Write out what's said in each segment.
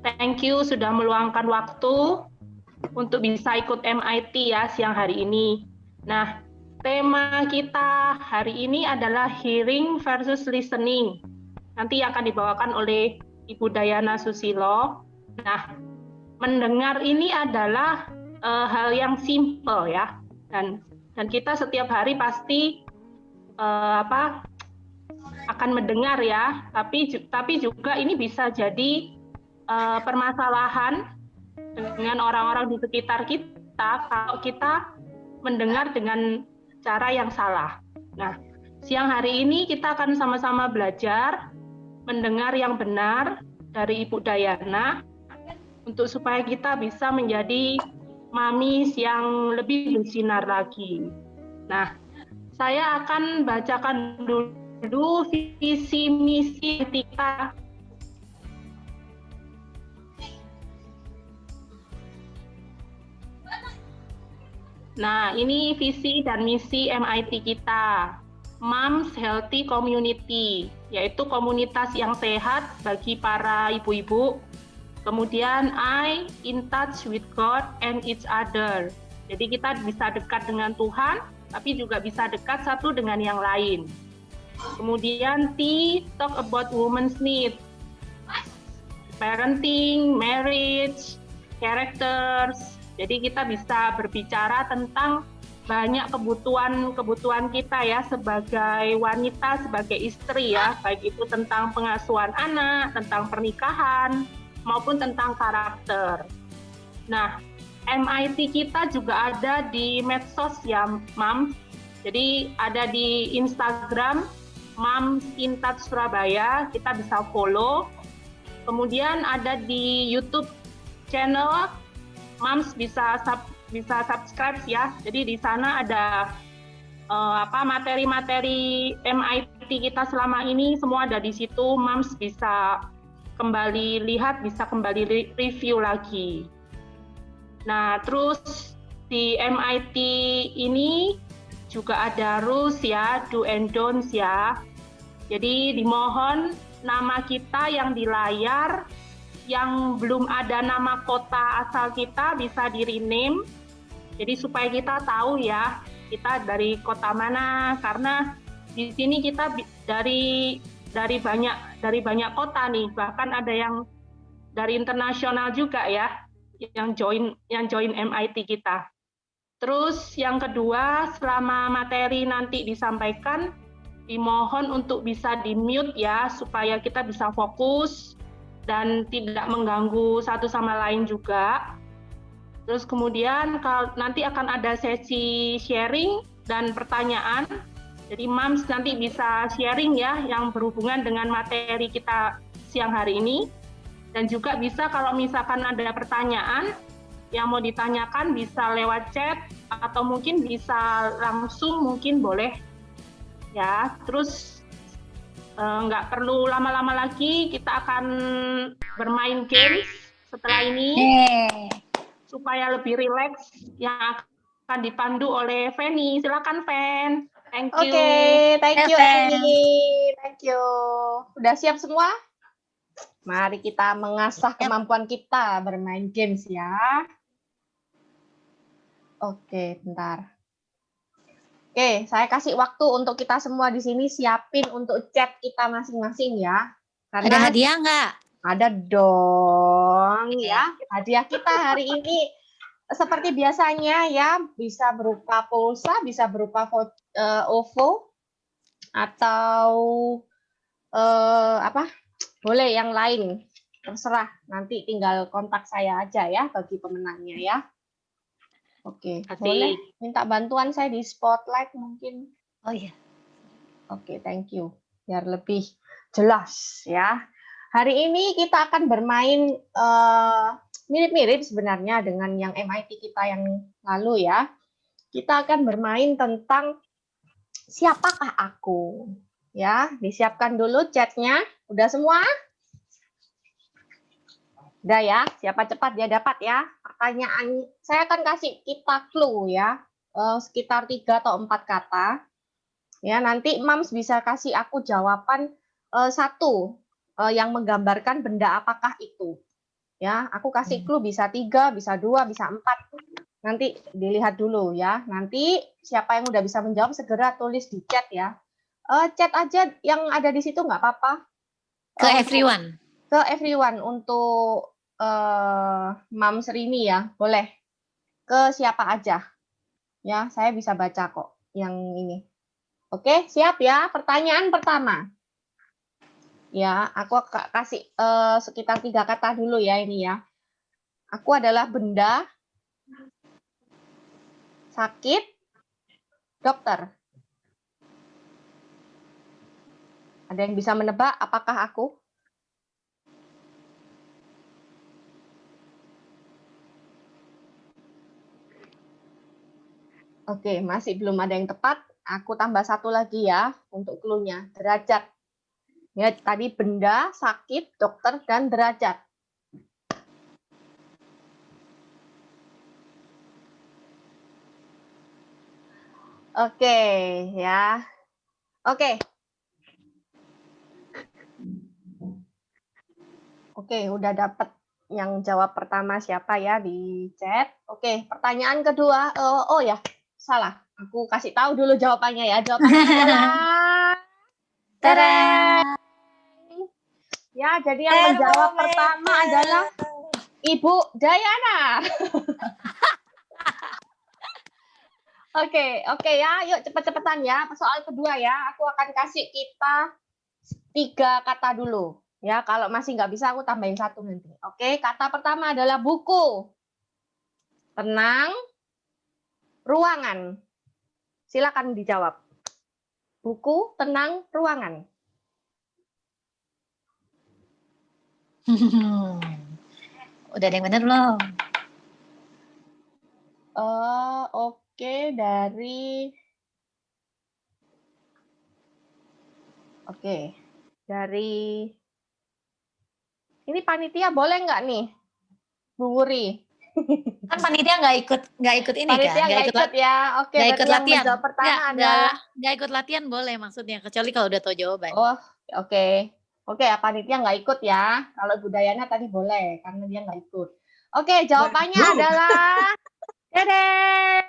Thank you sudah meluangkan waktu untuk bisa ikut MIT ya siang hari ini. Nah, tema kita hari ini adalah hearing versus listening. Nanti akan dibawakan oleh Ibu Dayana Susilo. Nah, mendengar ini adalah hal yang simple ya, dan kita setiap hari pasti akan mendengar ya, tapi juga ini bisa jadi permasalahan dengan orang-orang di sekitar kita kalau kita mendengar dengan cara yang salah. Nah, siang hari ini kita akan sama-sama belajar mendengar yang benar dari Ibu Dayana untuk supaya kita bisa menjadi mamis yang lebih bersinar lagi. Nah, saya akan bacakan dulu visi misi kita. Nah, ini visi dan misi MIT kita. Moms Healthy Community, yaitu komunitas yang sehat bagi para ibu-ibu. Kemudian I in touch with God and each other. Jadi kita bisa dekat dengan Tuhan, tapi juga bisa dekat satu dengan yang lain. Kemudian T, talk about women's needs. Parenting, marriage, characters. Jadi kita bisa berbicara tentang banyak kebutuhan kita ya sebagai wanita, sebagai istri ya, baik itu tentang pengasuhan anak, tentang pernikahan, maupun tentang karakter. Nah, MIT kita juga ada di medsos ya, Mams. Jadi ada di Instagram, Moms in Touch Surabaya, kita bisa follow. Kemudian ada di YouTube channel, Moms bisa subscribe ya. Jadi di sana ada materi-materi MIT kita selama ini semua ada di situ. Moms bisa kembali lihat, bisa kembali review lagi. Nah, terus di MIT ini juga ada rules ya, do and don'ts ya. Jadi dimohon nama kita yang di layar, yang belum ada nama kota asal kita bisa di rename. Jadi supaya kita tahu ya, kita dari kota mana, karena di sini kita dari banyak kota nih, bahkan ada yang dari internasional juga ya, yang join MIT kita. Terus yang kedua, selama materi nanti disampaikan, dimohon untuk bisa di-mute ya, supaya kita bisa fokus dan tidak mengganggu satu sama lain juga. Terus kemudian nanti akan ada sesi sharing dan pertanyaan. Jadi Moms nanti bisa sharing ya yang berhubungan dengan materi kita siang hari ini. Dan juga bisa kalau misalkan ada pertanyaan yang mau ditanyakan bisa lewat chat atau mungkin bisa langsung, mungkin boleh ya. Terus nggak perlu lama-lama lagi, kita akan bermain games setelah ini supaya lebih rileks, yang akan dipandu oleh Feni. Silakan Fen. Thank you. Oke, thank you Eni. Thank you. Udah siap semua? Mari kita mengasah kemampuan kita bermain games ya. Oke, bentar. Oke, saya kasih waktu untuk kita semua di sini siapin untuk chat kita masing-masing ya. Karena ada hadiah nggak? Ada dong ya. Hadiah kita hari ini seperti biasanya ya, bisa berupa pulsa, bisa berupa OVO atau boleh yang lain. Terserah, nanti tinggal kontak saya aja ya bagi pemenangnya ya. Oke, boleh minta bantuan saya di spotlight mungkin. Oh iya. Oke, thank you. Biar lebih jelas ya. Hari ini kita akan bermain mirip-mirip sebenarnya dengan yang MIT kita yang lalu ya. Kita akan bermain tentang siapakah aku. Ya, disiapkan dulu chatnya. Udah semua? Udah ya, siapa cepat dia dapat ya. Pertanyaan, saya akan kasih kita clue ya, sekitar 3 atau 4 kata. Ya, nanti Mams bisa kasih aku jawaban satu yang menggambarkan benda apakah itu. Ya, aku kasih clue bisa 3, bisa 2, bisa 4. Nanti dilihat dulu ya. Nanti siapa yang udah bisa menjawab segera tulis di chat ya. Chat aja yang ada di situ nggak apa-apa. Ke everyone. Ke everyone untuk Mams Rini ya, boleh. Ke siapa aja. Ya, saya bisa baca kok yang ini. Oke, siap ya. Pertanyaan pertama. Ya, aku kasih sekitar 3 kata dulu ya ini ya. Aku adalah benda, sakit, dokter. Ada yang bisa menebak apakah aku? Oke, masih belum ada yang tepat. Aku tambah satu lagi ya untuk clue-nya. Derajat. Ya, tadi benda, sakit, dokter, dan derajat. Oke, ya. Oke. Oke, udah dapat yang jawab pertama siapa ya di chat. Oke, pertanyaan kedua. Oh ya, salah. Aku kasih tahu dulu jawabannya ya. Jawabannya adalah Tada! Ya, jadi yang menjawab pertama adalah Ibu Dayana. Oke ya, yuk cepet-cepetan ya. Soal kedua ya, aku akan kasih kita 3 kata dulu. Ya, kalau masih nggak bisa aku tambahin 1 nanti. Oke, kata pertama adalah buku, tenang, ruangan. Silakan dijawab. Buku, tenang, ruangan. Udah ada yang bener belum? Oke, dari ini panitia boleh nggak nih, Bu Wuri? Kan panitia nggak ikut ini Panitia kan? nggak ikut ya. Oke, nggak berarti ikut yang latihan. menjawab pertama adalah Nggak ikut latihan boleh maksudnya, kecuali kalau udah tahu jawaban. Oh, oke. Oke, ya panitia nggak ikut ya. Kalau Bu Dayana tadi boleh, karena dia nggak ikut. Oke, jawabannya adalah dedeng.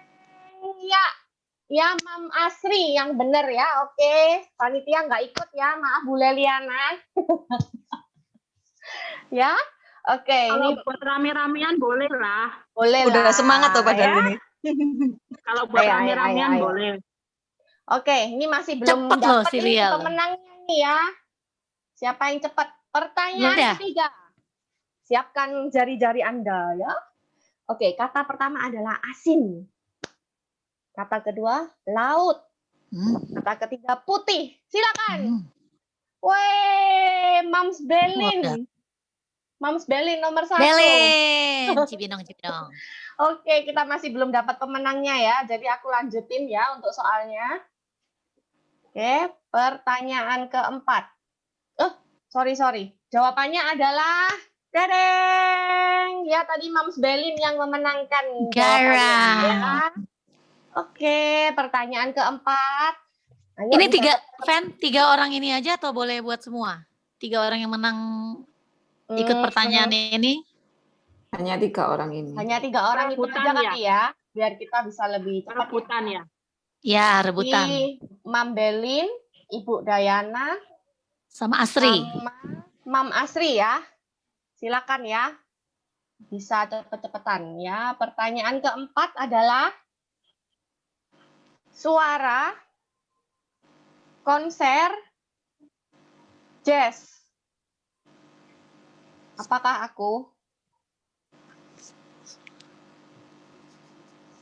Ya, Mam Asri yang benar ya. Oke, panitia nggak ikut ya. Maaf Bu Leliana. Ya, oke. Kalau Ini buat rame-ramean boleh lah. boleh Udah lah. semangat tuh padahal ya. ini. Kalau buat Ayo. rame-ramean boleh. Oke, ini masih belum Cepet loh dapat si ini Lial. pemenangnya nih ya. Siapa yang cepat? Pertanyaan Udah. ketiga. Siapkan jari-jari Anda ya. Oke, kata pertama adalah asin. Kata kedua, laut. Kata ketiga, putih. Silakan. Weh, Mams Belin. Mams Belin nomor 1. Belin, Cibinong. Oke, kita masih belum dapat pemenangnya ya. Jadi aku lanjutin ya untuk soalnya. Oke, pertanyaan keempat. Sorry. Jawabannya adalah dedeng. Ya, tadi Mams Belin yang memenangkan jawabannya. Ya. Oke, pertanyaan keempat. Ayo, Ini 3 orang ini aja atau boleh buat semua? 3 orang yang menang ikut pertanyaan ini? Hanya 3 orang ini. Hanya 3 orang itu aja kali ya, biar kita bisa lebih cepat. Rebutan ya. Ya, rebutan. Mam Belin, Ibu Dayana, sama Asri. Mam Asri ya. Silakan ya. Bisa cepet-cepetan ya. Pertanyaan keempat adalah suara konser jazz. Apakah aku?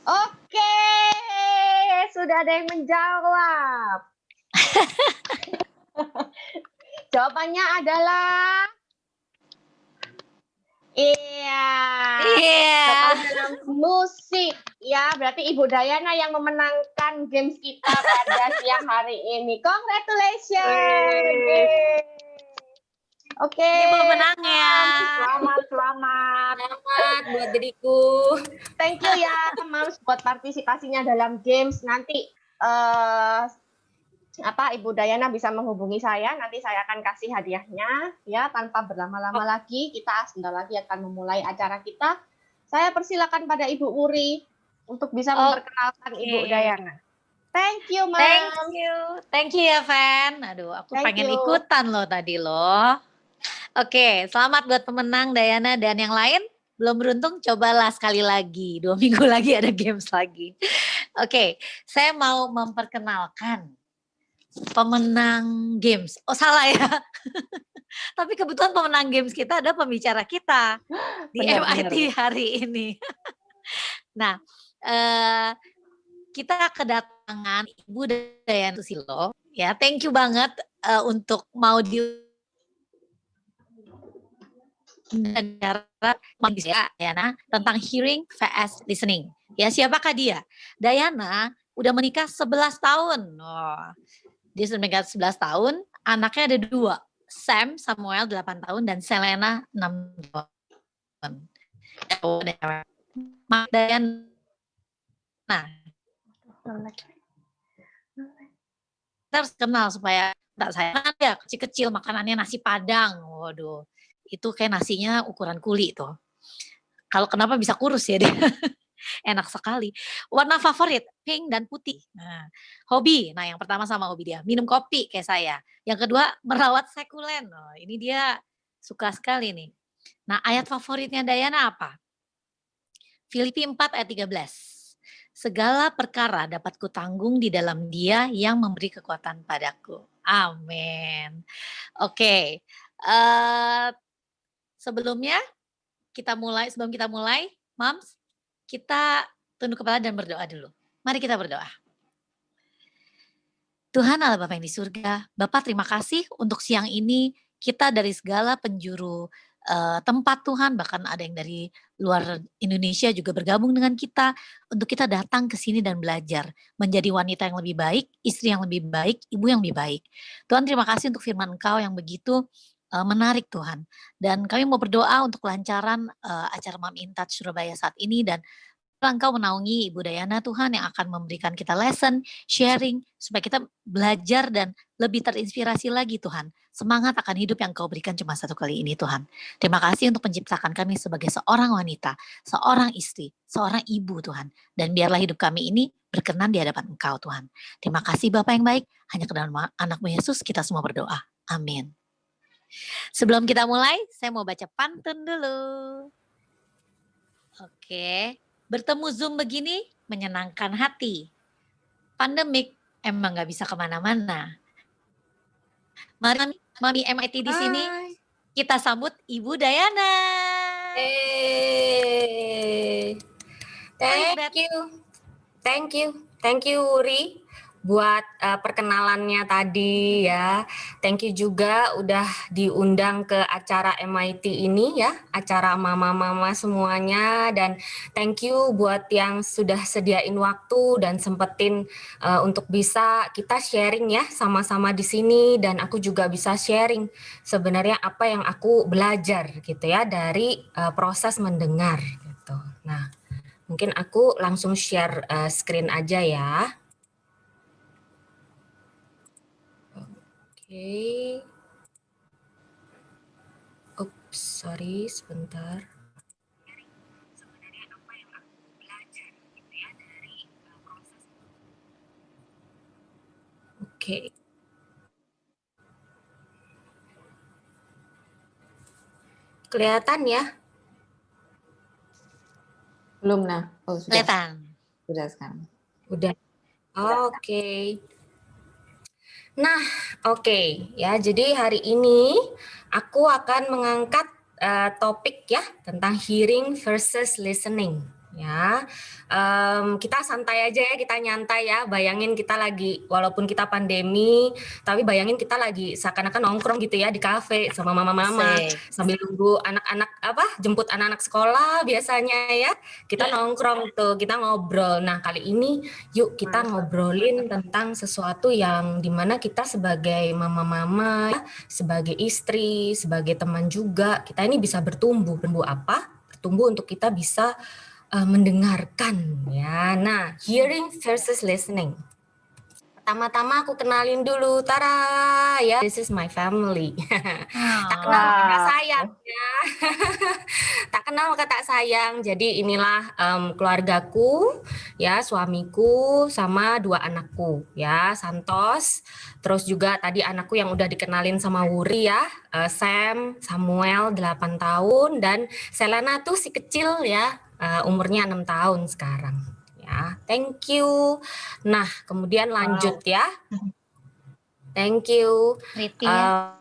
Oke, sudah ada yang menjawab. Jawabannya adalah musik. Ya, berarti Ibu Dayana yang memenangkan games kita pada siang hari ini. Congratulations. Oke. Ini pemenangnya. Selamat. Buat diriku. Thank you ya, Mams, buat partisipasinya dalam games. Nanti Ibu Dayana bisa menghubungi saya, nanti saya akan kasih hadiahnya ya tanpa berlama-lama lagi. Kita sebentar lagi akan memulai acara kita. Saya persilakan pada Ibu Uri untuk bisa memperkenalkan Ibu Dayana. Thank you, Ma'am. Thank you ya, Van. Aduh, aku Thank pengen you. ikutan loh tadi loh. Oke, selamat buat pemenang Dayana dan yang lain. Belum beruntung, cobalah sekali lagi. 2 minggu lagi ada games lagi. Oke, saya mau memperkenalkan pemenang games. Oh, salah ya. Tapi kebetulan pemenang games kita ada pembicara kita di MIT hari ini. Nah, kita kedatangan Ibu Dayana Susilo. Ya, thank you banget untuk mau di Dayana tentang hearing vs listening. Ya, siapakah dia? Dayana udah menikah 11 tahun. Oh, dia sudah menikah 11 tahun, anaknya ada 2. Sam Samuel 8 tahun dan Selena 6 tahun. Dayana. Nah, kita harus kenal supaya tak saya ya kecil-kecil makanannya nasi Padang. Waduh, itu kayak nasinya ukuran kuli tuh. Kalau kenapa bisa kurus ya dia? Enak sekali. Warna favorit pink dan putih. Nah, hobi. Nah, yang pertama sama hobi dia, minum kopi kayak saya. Yang kedua, merawat sekulen. Oh, ini dia suka sekali nih. Nah, ayat favoritnya Dayana apa? Filipi 4 ayat 13. Segala perkara dapat kutanggung di dalam Dia yang memberi kekuatan padaku. Amin. Oke. Sebelum kita mulai, Moms, kita tunduk kepala dan berdoa dulu. Mari kita berdoa. Tuhan Allah Bapa yang di surga, Bapak terima kasih untuk siang ini kita dari segala penjuru tempat Tuhan, bahkan ada yang dari luar Indonesia juga bergabung dengan kita untuk kita datang ke sini dan belajar menjadi wanita yang lebih baik, istri yang lebih baik, ibu yang lebih baik. Tuhan terima kasih untuk firman Engkau yang begitu menarik Tuhan. Dan kami mau berdoa untuk kelancaran acara Mom in Touch Surabaya saat ini dan Engkau menaungi Ibu Dayana Tuhan yang akan memberikan kita lesson, sharing, supaya kita belajar dan lebih terinspirasi lagi Tuhan. Semangat akan hidup yang Kau berikan cuma satu kali ini Tuhan. Terima kasih untuk menciptakan kami sebagai seorang wanita, seorang istri, seorang ibu Tuhan. Dan biarlah hidup kami ini berkenan di hadapan Engkau Tuhan. Terima kasih Bapa yang baik, hanya ke dalam anak-Mu Yesus kita semua berdoa. Amin. Sebelum kita mulai, saya mau baca pantun dulu. Oke. Bertemu Zoom begini menyenangkan hati. Pandemik emang gak bisa kemana-mana. Mari Mami MIT di sini kita sambut Ibu Dayana. Thank you Uri buat perkenalannya tadi ya. Thank you juga udah diundang ke acara MIT ini ya, acara mama-mama semuanya, dan thank you buat yang sudah sediain waktu dan sempetin untuk bisa kita sharing ya sama-sama di sini, dan aku juga bisa sharing sebenarnya apa yang aku belajar gitu ya dari proses mendengar gitu. Nah, mungkin aku langsung share screen aja ya. Oke. Oops, sorry, sebentar. Sebenarnya apa yang aku belajar gitu ya dari proses. Oke. Kelihatan ya? Belum nah. Oh, sudah. Kelihatan. Sudah sekarang. Udah. Oke. Nah, oke ya. Jadi hari ini aku akan mengangkat topik ya tentang hearing versus listening. Ya, kita santai aja ya, kita nyantai ya. Bayangin kita lagi, walaupun kita pandemi, tapi bayangin kita lagi seakan-akan nongkrong gitu ya di kafe sama mama-mama sambil nunggu anak-anak jemput anak-anak sekolah biasanya ya. Kita nongkrong tuh, kita ngobrol. Nah kali ini yuk kita ngobrolin tentang sesuatu yang dimana kita sebagai mama-mama, sebagai istri, sebagai teman juga, kita ini bisa bertumbuh apa? Bertumbuh untuk kita bisa mendengarkan ya. Nah, hearing versus listening. Pertama-tama aku kenalin dulu, Tara ya, this is my family. Tak kenal Ah, maka tak Wow. sayang ya. Tak kenal maka tak sayang. Jadi inilah keluargaku ya, suamiku sama 2 anakku ya, Santos. Terus juga tadi anakku yang udah dikenalin sama Wuri ya, Sam, Samuel 8 tahun dan Selena tuh si kecil ya, umurnya 6 tahun sekarang. Ya, thank you. Nah, kemudian lanjut ya. Thank you. Priti ya.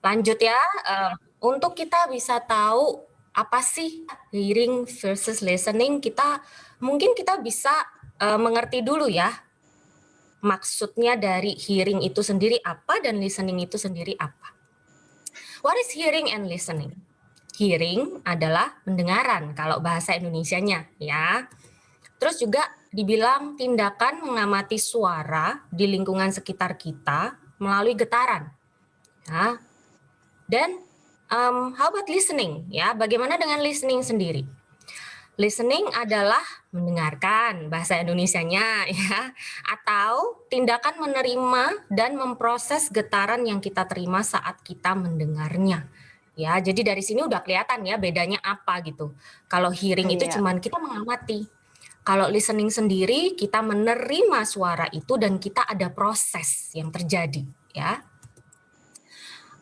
Lanjut ya. Untuk kita bisa tahu apa sih hearing versus listening, mungkin kita bisa mengerti dulu ya. Maksudnya dari hearing itu sendiri apa dan listening itu sendiri apa. What is hearing and listening? Hearing adalah pendengaran kalau bahasa Indonesianya ya. Terus juga dibilang tindakan mengamati suara di lingkungan sekitar kita melalui getaran. Ya. Dan how about listening? Ya, bagaimana dengan listening sendiri? Listening adalah mendengarkan bahasa Indonesianya ya, atau tindakan menerima dan memproses getaran yang kita terima saat kita mendengarnya. Ya, jadi dari sini udah kelihatan ya bedanya apa gitu. Kalau hearing itu Iya. cuman kita mengamati. Kalau listening sendiri kita menerima suara itu dan kita ada proses yang terjadi ya.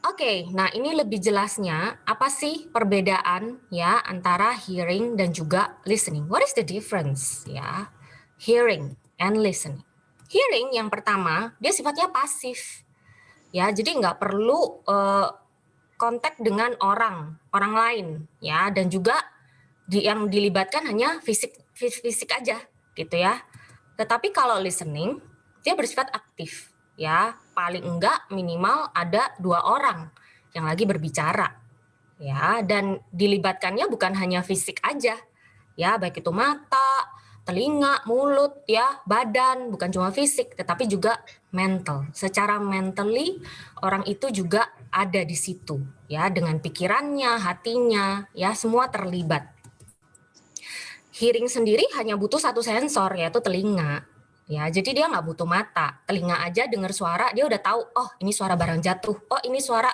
Oke, nah ini lebih jelasnya apa sih perbedaan ya antara hearing dan juga listening. What is the difference ya? Hearing and listening. Hearing yang pertama dia sifatnya pasif ya, jadi nggak perlu kontak dengan orang lain ya, dan juga yang dilibatkan hanya fisik aja gitu ya. Tetapi kalau listening dia bersifat aktif ya, paling enggak minimal ada 2 orang yang lagi berbicara ya, dan dilibatkannya bukan hanya fisik aja ya, baik itu mata, telinga, mulut ya, badan, bukan cuma fisik tetapi juga mental. Secara mentally orang itu juga ada di situ ya, dengan pikirannya, hatinya ya, semua terlibat. Hearing sendiri hanya butuh 1 sensor, yaitu telinga. Ya, jadi dia nggak butuh mata. Telinga aja dengar suara, dia udah tahu, oh ini suara barang jatuh, oh ini suara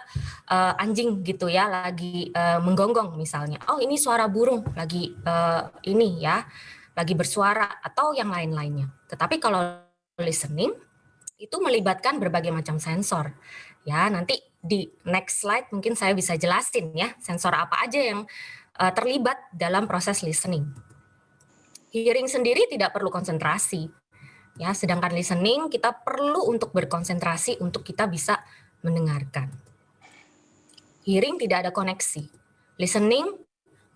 anjing gitu ya, lagi menggonggong misalnya. Oh ini suara burung, lagi ini ya, lagi bersuara, atau yang lain-lainnya. Tetapi kalau listening, itu melibatkan berbagai macam sensor. Ya, nanti di next slide mungkin saya bisa jelasin ya, sensor apa aja yang terlibat dalam proses listening. Hearing sendiri tidak perlu konsentrasi, ya. Sedangkan listening kita perlu untuk berkonsentrasi untuk kita bisa mendengarkan. Hearing tidak ada koneksi. Listening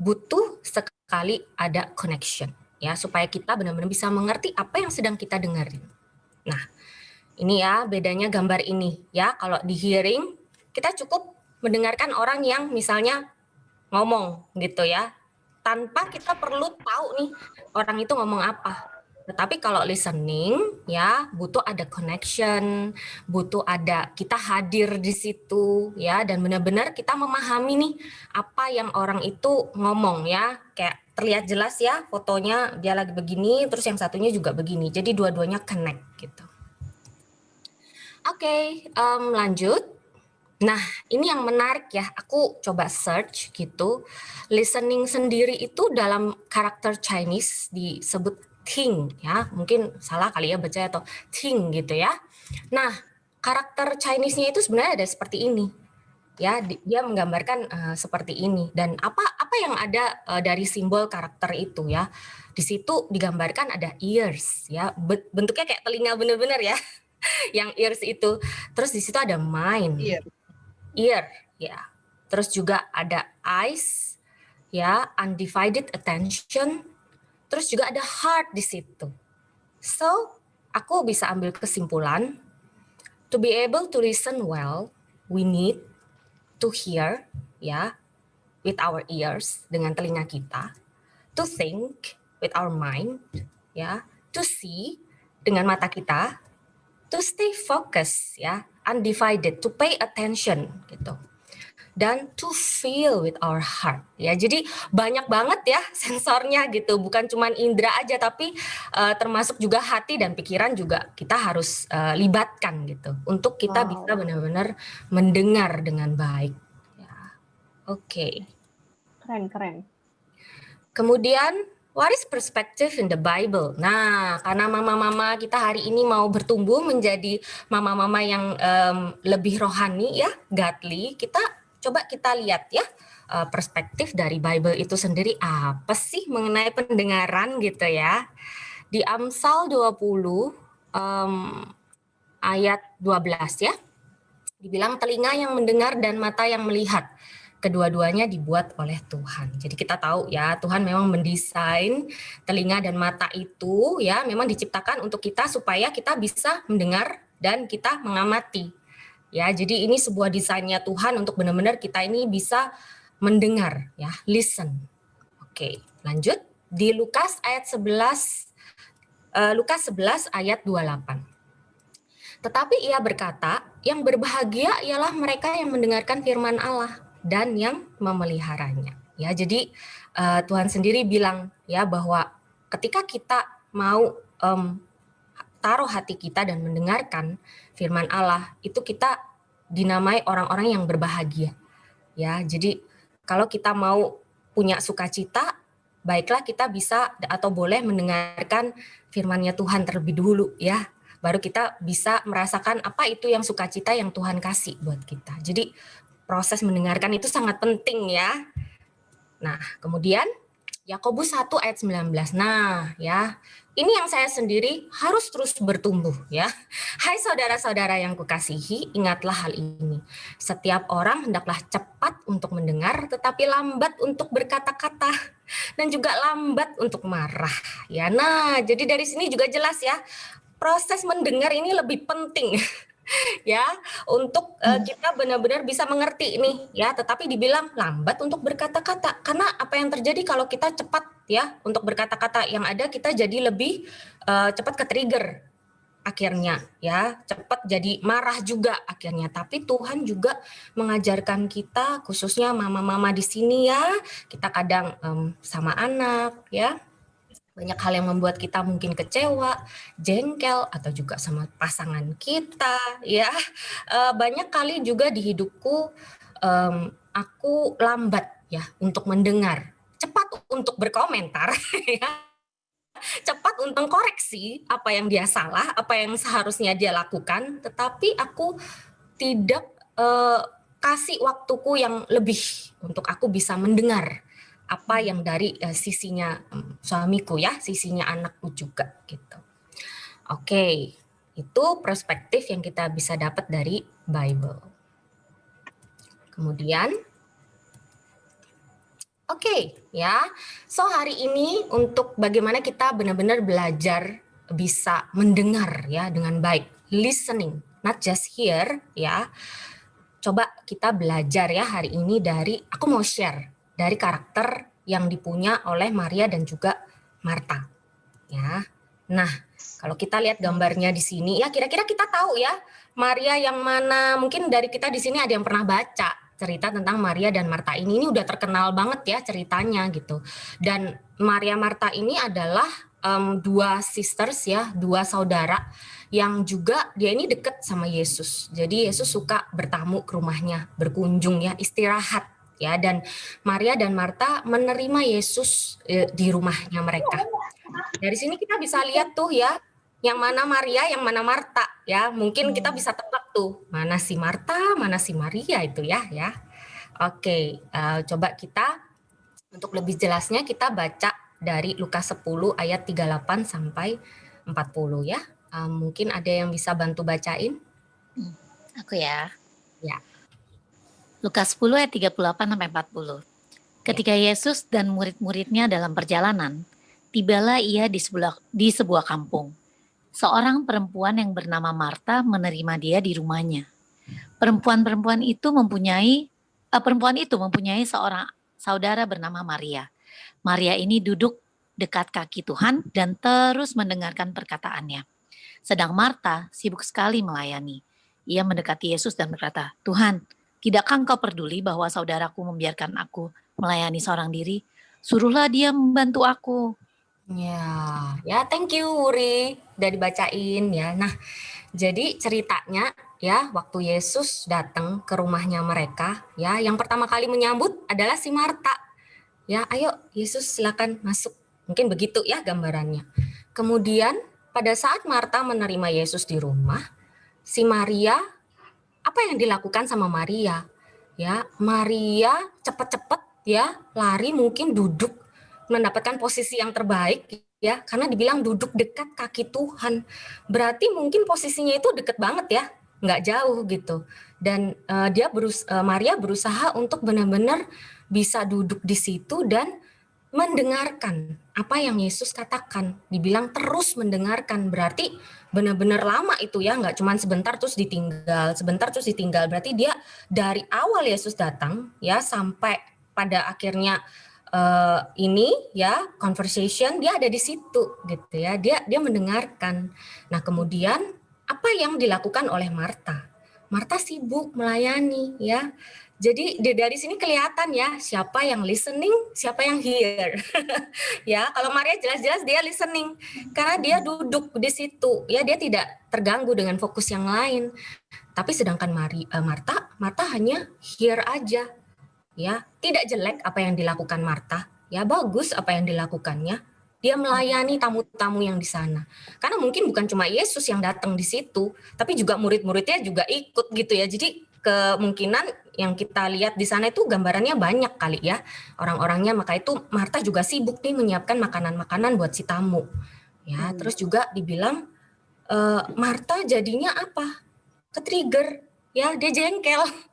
butuh sekali ada connection, ya, supaya kita benar-benar bisa mengerti apa yang sedang kita dengarin. Nah, ini ya bedanya gambar ini, ya. Kalau di hearing kita cukup mendengarkan orang yang misalnya ngomong gitu ya, tanpa kita perlu tahu nih orang itu ngomong apa. Tetapi kalau listening ya butuh ada connection, butuh ada kita hadir di situ ya, dan benar-benar kita memahami nih apa yang orang itu ngomong ya. Kayak terlihat jelas ya fotonya, dia lagi begini terus yang satunya juga begini. Jadi dua-duanya connect gitu. Oke, lanjut. Nah, ini yang menarik ya, aku coba search gitu. Listening sendiri itu dalam karakter Chinese disebut ting ya, mungkin salah kali ya baca atau ting gitu ya. Nah, karakter Chinese-nya itu sebenarnya ada seperti ini. Ya, dia menggambarkan seperti ini, dan apa yang ada dari simbol karakter itu ya. Di situ digambarkan ada ears ya, bentuknya kayak telinga bener-bener ya. Yang ears itu. Terus di situ ada mind. Ear, ya. Terus juga ada eyes, ya, undivided attention. Terus juga ada heart di situ. So, aku bisa ambil kesimpulan, to be able to listen well, we need to hear, ya, with our ears, dengan telinga kita, to think with our mind, ya, to see dengan mata kita, to stay focused, ya, undivided, to pay attention gitu. dan to feel with our heart. Ya, jadi banyak banget ya sensornya gitu, bukan cuma indera aja, tapi termasuk juga hati dan pikiran juga kita harus libatkan gitu, untuk kita Wow. bisa benar-benar mendengar dengan baik. Ya, oke. Keren. Kemudian, what is perspective in the Bible? Nah, karena mama-mama kita hari ini mau bertumbuh menjadi mama-mama yang lebih rohani ya, godly, coba kita lihat ya, perspektif dari Bible itu sendiri apa sih mengenai pendengaran gitu ya. Di Amsal 20 ayat 12 ya, dibilang telinga yang mendengar dan mata yang melihat, kedua-duanya dibuat oleh Tuhan. Jadi kita tahu ya, Tuhan memang mendesain telinga dan mata itu ya, memang diciptakan untuk kita supaya kita bisa mendengar dan kita mengamati. Ya, jadi ini sebuah desainnya Tuhan untuk benar-benar kita ini bisa mendengar ya, listen. Oke, lanjut di Lukas ayat 11 Lukas 11 ayat 28. Tetapi ia berkata, yang berbahagia ialah mereka yang mendengarkan firman Allah dan yang memeliharanya. Ya, jadi Tuhan sendiri bilang ya bahwa ketika kita mau taruh hati kita dan mendengarkan firman Allah, itu kita dinamai orang-orang yang berbahagia. Ya, jadi kalau kita mau punya sukacita, baiklah kita bisa atau boleh mendengarkan firman-Nya Tuhan terlebih dulu ya. Baru kita bisa merasakan apa itu yang sukacita yang Tuhan kasih buat kita. Jadi proses mendengarkan itu sangat penting ya. Nah, kemudian Yakobus 1 ayat 19. Nah, ya. Ini yang saya sendiri harus terus bertumbuh ya. Hai saudara-saudara yang kukasihi, ingatlah hal ini. Setiap orang hendaklah cepat untuk mendengar, tetapi lambat untuk berkata-kata dan juga lambat untuk marah. Ya, nah, jadi dari sini juga jelas ya. Proses mendengar ini lebih penting ya, untuk kita benar-benar bisa mengerti nih ya, tetapi dibilang lambat untuk berkata-kata. Karena apa yang terjadi kalau kita cepat ya untuk berkata-kata, yang ada kita jadi lebih cepat ke-trigger akhirnya ya, cepat jadi marah juga akhirnya. Tapi Tuhan juga mengajarkan kita, khususnya mama-mama di sini ya, kita kadang sama anak ya, banyak hal yang membuat kita mungkin kecewa, jengkel, atau juga sama pasangan kita ya. Banyak kali juga di hidupku aku lambat ya untuk mendengar, cepat untuk berkomentar ya, cepat untuk koreksi apa yang dia salah, apa yang seharusnya dia lakukan, tetapi aku tidak kasih waktuku yang lebih untuk aku bisa mendengar apa yang dari sisinya suamiku ya, sisinya anakku juga gitu. Oke, itu perspektif yang kita bisa dapat dari Bible. Kemudian, oke, ya. So hari ini untuk bagaimana kita benar-benar belajar bisa mendengar ya dengan baik, listening, not just hear ya. Coba kita belajar ya hari ini dari, aku mau share dari karakter yang dipunya oleh Maria dan juga Marta. Ya. Nah, kalau kita lihat gambarnya di sini ya, kira-kira kita tahu ya Maria yang mana. Mungkin dari kita di sini ada yang pernah baca cerita tentang Maria dan Marta ini. Ini udah terkenal banget ya ceritanya gitu. Dan Maria Marta ini adalah dua sisters ya, dua saudara yang juga dia ini dekat sama Yesus. Jadi Yesus suka bertamu ke rumahnya, berkunjung ya, istirahat ya. Dan Maria dan Marta menerima Yesus di rumahnya mereka. Dari sini kita bisa lihat tuh ya, yang mana Maria, yang mana Marta ya. Mungkin kita bisa tebak tuh, mana si Marta, mana si Maria itu ya. Oke, coba kita untuk lebih jelasnya kita baca dari Lukas 10 ayat 38 sampai 40 ya. Mungkin ada yang bisa bantu bacain? Aku ya. Ya. Lukas 10 ayat 38 sampai 40. Ketika Yesus dan murid-muridnya dalam perjalanan, tibalah ia di sebuah kampung. Seorang perempuan yang bernama Marta menerima dia di rumahnya. Perempuan itu mempunyai seorang saudara bernama Maria. Maria ini duduk dekat kaki Tuhan dan terus mendengarkan perkataannya. Sedang Marta sibuk sekali melayani. Ia mendekati Yesus dan berkata, "Tuhan, Tidakkah engkau peduli bahwa saudaraku membiarkan aku melayani seorang diri? Suruhlah dia membantu aku. Ya, thank you Wuri, udah dibacain ya. Nah, jadi ceritanya ya, waktu Yesus datang ke rumahnya mereka, ya, yang pertama kali menyambut adalah si Marta. Ya, ayo Yesus silakan masuk. Mungkin begitu ya gambarannya. Kemudian pada saat Marta menerima Yesus di rumah, si Maria, apa yang dilakukan sama Maria? Ya, Maria cepat-cepat ya lari, mungkin duduk mendapatkan posisi yang terbaik ya, karena dibilang duduk dekat kaki Tuhan. Berarti mungkin posisinya itu dekat banget ya, nggak jauh gitu. Dan Maria berusaha untuk benar-benar bisa duduk di situ dan mendengarkan apa yang Yesus katakan. Dibilang terus mendengarkan, berarti benar-benar lama itu ya, nggak cuma sebentar terus ditinggal, sebentar terus ditinggal. Berarti dia dari awal Yesus datang ya sampai pada akhirnya ini ya conversation, dia ada di situ gitu ya. Dia mendengarkan. Nah, kemudian apa yang dilakukan oleh Marta? Marta sibuk melayani ya. Jadi dari sini kelihatan ya siapa yang listening, siapa yang hear. Ya, kalau Maria jelas-jelas dia listening karena dia duduk di situ. Ya, dia tidak terganggu dengan fokus yang lain. Tapi sedangkan Marta hanya hear aja. Ya, tidak jelek apa yang dilakukan Marta. Ya, bagus apa yang dilakukannya. Dia melayani tamu-tamu yang di sana. Karena mungkin bukan cuma Yesus yang datang di situ, tapi juga murid-muridnya juga ikut gitu ya. Jadi kemungkinan yang kita lihat di sana itu gambarannya banyak kali ya orang-orangnya, maka itu Marta juga sibuk nih menyiapkan makanan-makanan buat si tamu. Ya, terus juga dibilang Marta jadinya apa? Ke-trigger, ya dia jengkel.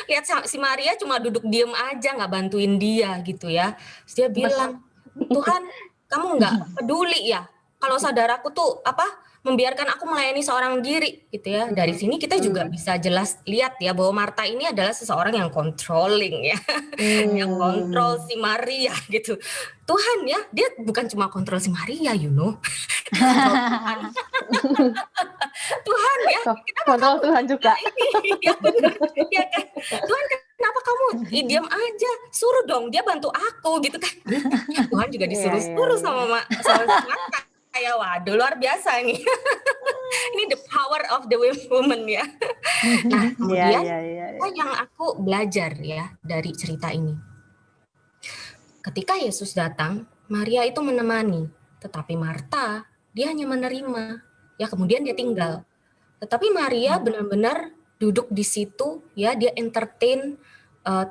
Lihat si Maria cuma duduk diem aja, nggak bantuin dia gitu ya. Terus dia bilang, Tuhan, kamu nggak peduli ya kalau saudaraku tuh membiarkan aku melayani seorang diri gitu ya. Dari sini kita juga bisa jelas lihat ya bahwa Marta ini adalah seseorang yang controlling ya, yang kontrol si Maria gitu. Tuhan ya, dia bukan cuma kontrol si Maria, Tuhan ya, kontrol Tuhan juga. Ya benar, ya kan. Tuhan, kenapa kamu diam aja? Suruh dong dia bantu aku gitu kan. Tuhan juga disuruh-suruh sama Marta. Ya waduh, luar biasa ini. Ini the power of the woman ya. Nah, kemudian yang aku belajar ya dari cerita ini. Ketika Yesus datang, Maria itu menemani, tetapi Marta dia hanya menerima. Ya, kemudian dia tinggal. Tetapi Maria benar-benar duduk di situ, ya, dia entertain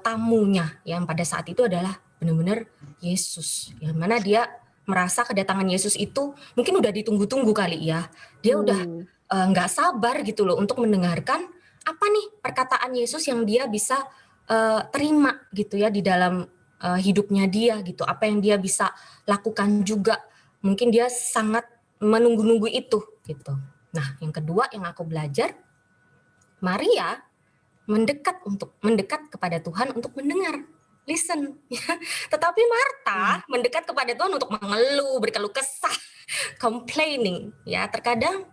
tamunya, yang pada saat itu adalah benar-benar Yesus. Yang mana dia merasa kedatangan Yesus itu mungkin udah ditunggu-tunggu kali ya. Dia udah nggak sabar gitu loh untuk mendengarkan apa nih perkataan Yesus yang dia bisa terima gitu ya di dalam hidupnya dia gitu. Apa yang dia bisa lakukan juga. Mungkin dia sangat menunggu-nunggu itu gitu. Nah, yang kedua yang aku belajar, Maria mendekat kepada Tuhan untuk mendengar, listen. Tetapi Marta mendekat kepada Tuhan untuk mengeluh, berkeluh kesah, complaining. Ya, terkadang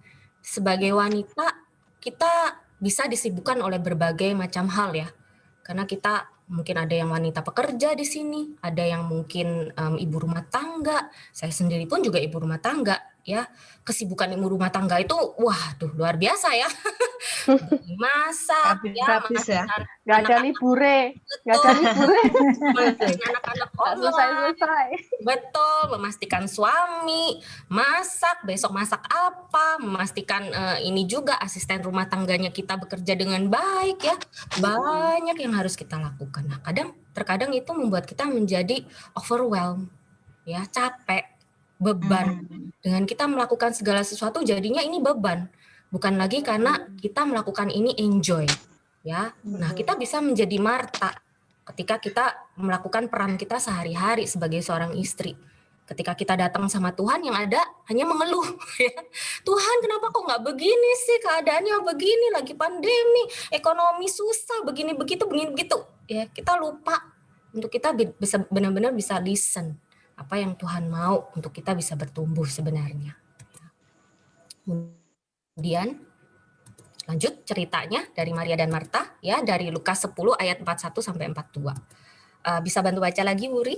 sebagai wanita kita bisa disibukkan oleh berbagai macam hal ya, karena kita mungkin ada yang wanita pekerja di sini, ada yang mungkin ibu rumah tangga. Saya sendiri pun juga ibu rumah tangga. Ya, kesibukan ibu rumah tangga itu, waduh luar biasa ya. Masak, nggak ada libure, anak-anak selesai. Betul, memastikan suami masak, besok masak apa, memastikan ini juga asisten rumah tangganya kita bekerja dengan baik ya. Banyak yang harus kita lakukan. Nah, terkadang itu membuat kita menjadi overwhelmed, ya, capek, beban. Dengan kita melakukan segala sesuatu jadinya ini beban, bukan lagi karena kita melakukan ini enjoy, ya. Nah, kita bisa menjadi Marta ketika kita melakukan peran kita sehari-hari sebagai seorang istri. Ketika kita datang sama Tuhan yang ada hanya mengeluh, ya. Tuhan, kenapa kok nggak begini sih, keadaannya begini, lagi pandemi, ekonomi susah, begini begitu. Ya, kita lupa untuk kita benar-benar bisa listen apa yang Tuhan mau untuk kita bisa bertumbuh sebenarnya. Kemudian Lanjut ceritanya dari Maria dan Marta ya, dari Lukas 10 ayat 41 sampai 42. Bisa bantu baca lagi, Wuri?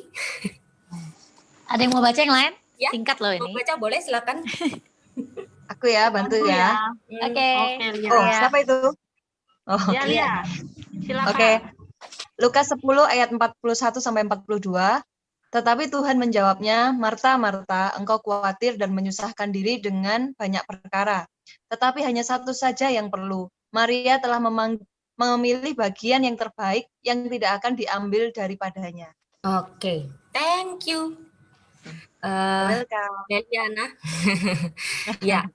Ada yang mau baca yang lain? Ya. Singkat loh Mau ini. baca boleh, silakan. Aku ya, bantu ya. Oke. Lia. Oh, Lia. siapa itu? Oh, Ya, Lia. Silakan. oke. Lukas 10 ayat 41 sampai 42. Tetapi Tuhan menjawabnya, Marta, Marta, engkau khawatir dan menyusahkan diri dengan banyak perkara. Tetapi hanya satu saja yang perlu. Maria telah memilih bagian yang terbaik yang tidak akan diambil daripadanya. Oke, thank you. Welcome. Meliana. Ya,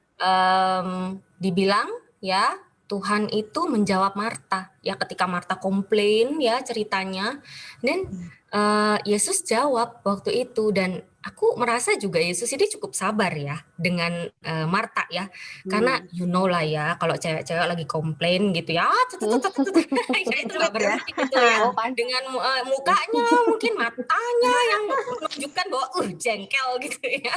dibilang ya Tuhan itu menjawab Marta ya ketika Marta komplain ya ceritanya, dan Yesus jawab waktu itu, dan aku merasa juga Yesus ini cukup sabar ya dengan Marta ya, karena you know lah ya kalau cewek-cewek lagi komplain gitu ya, ya itu nggak berhenti gitu ya, dengan mukanya mungkin matanya yang menunjukkan bahwa jengkel gitu ya.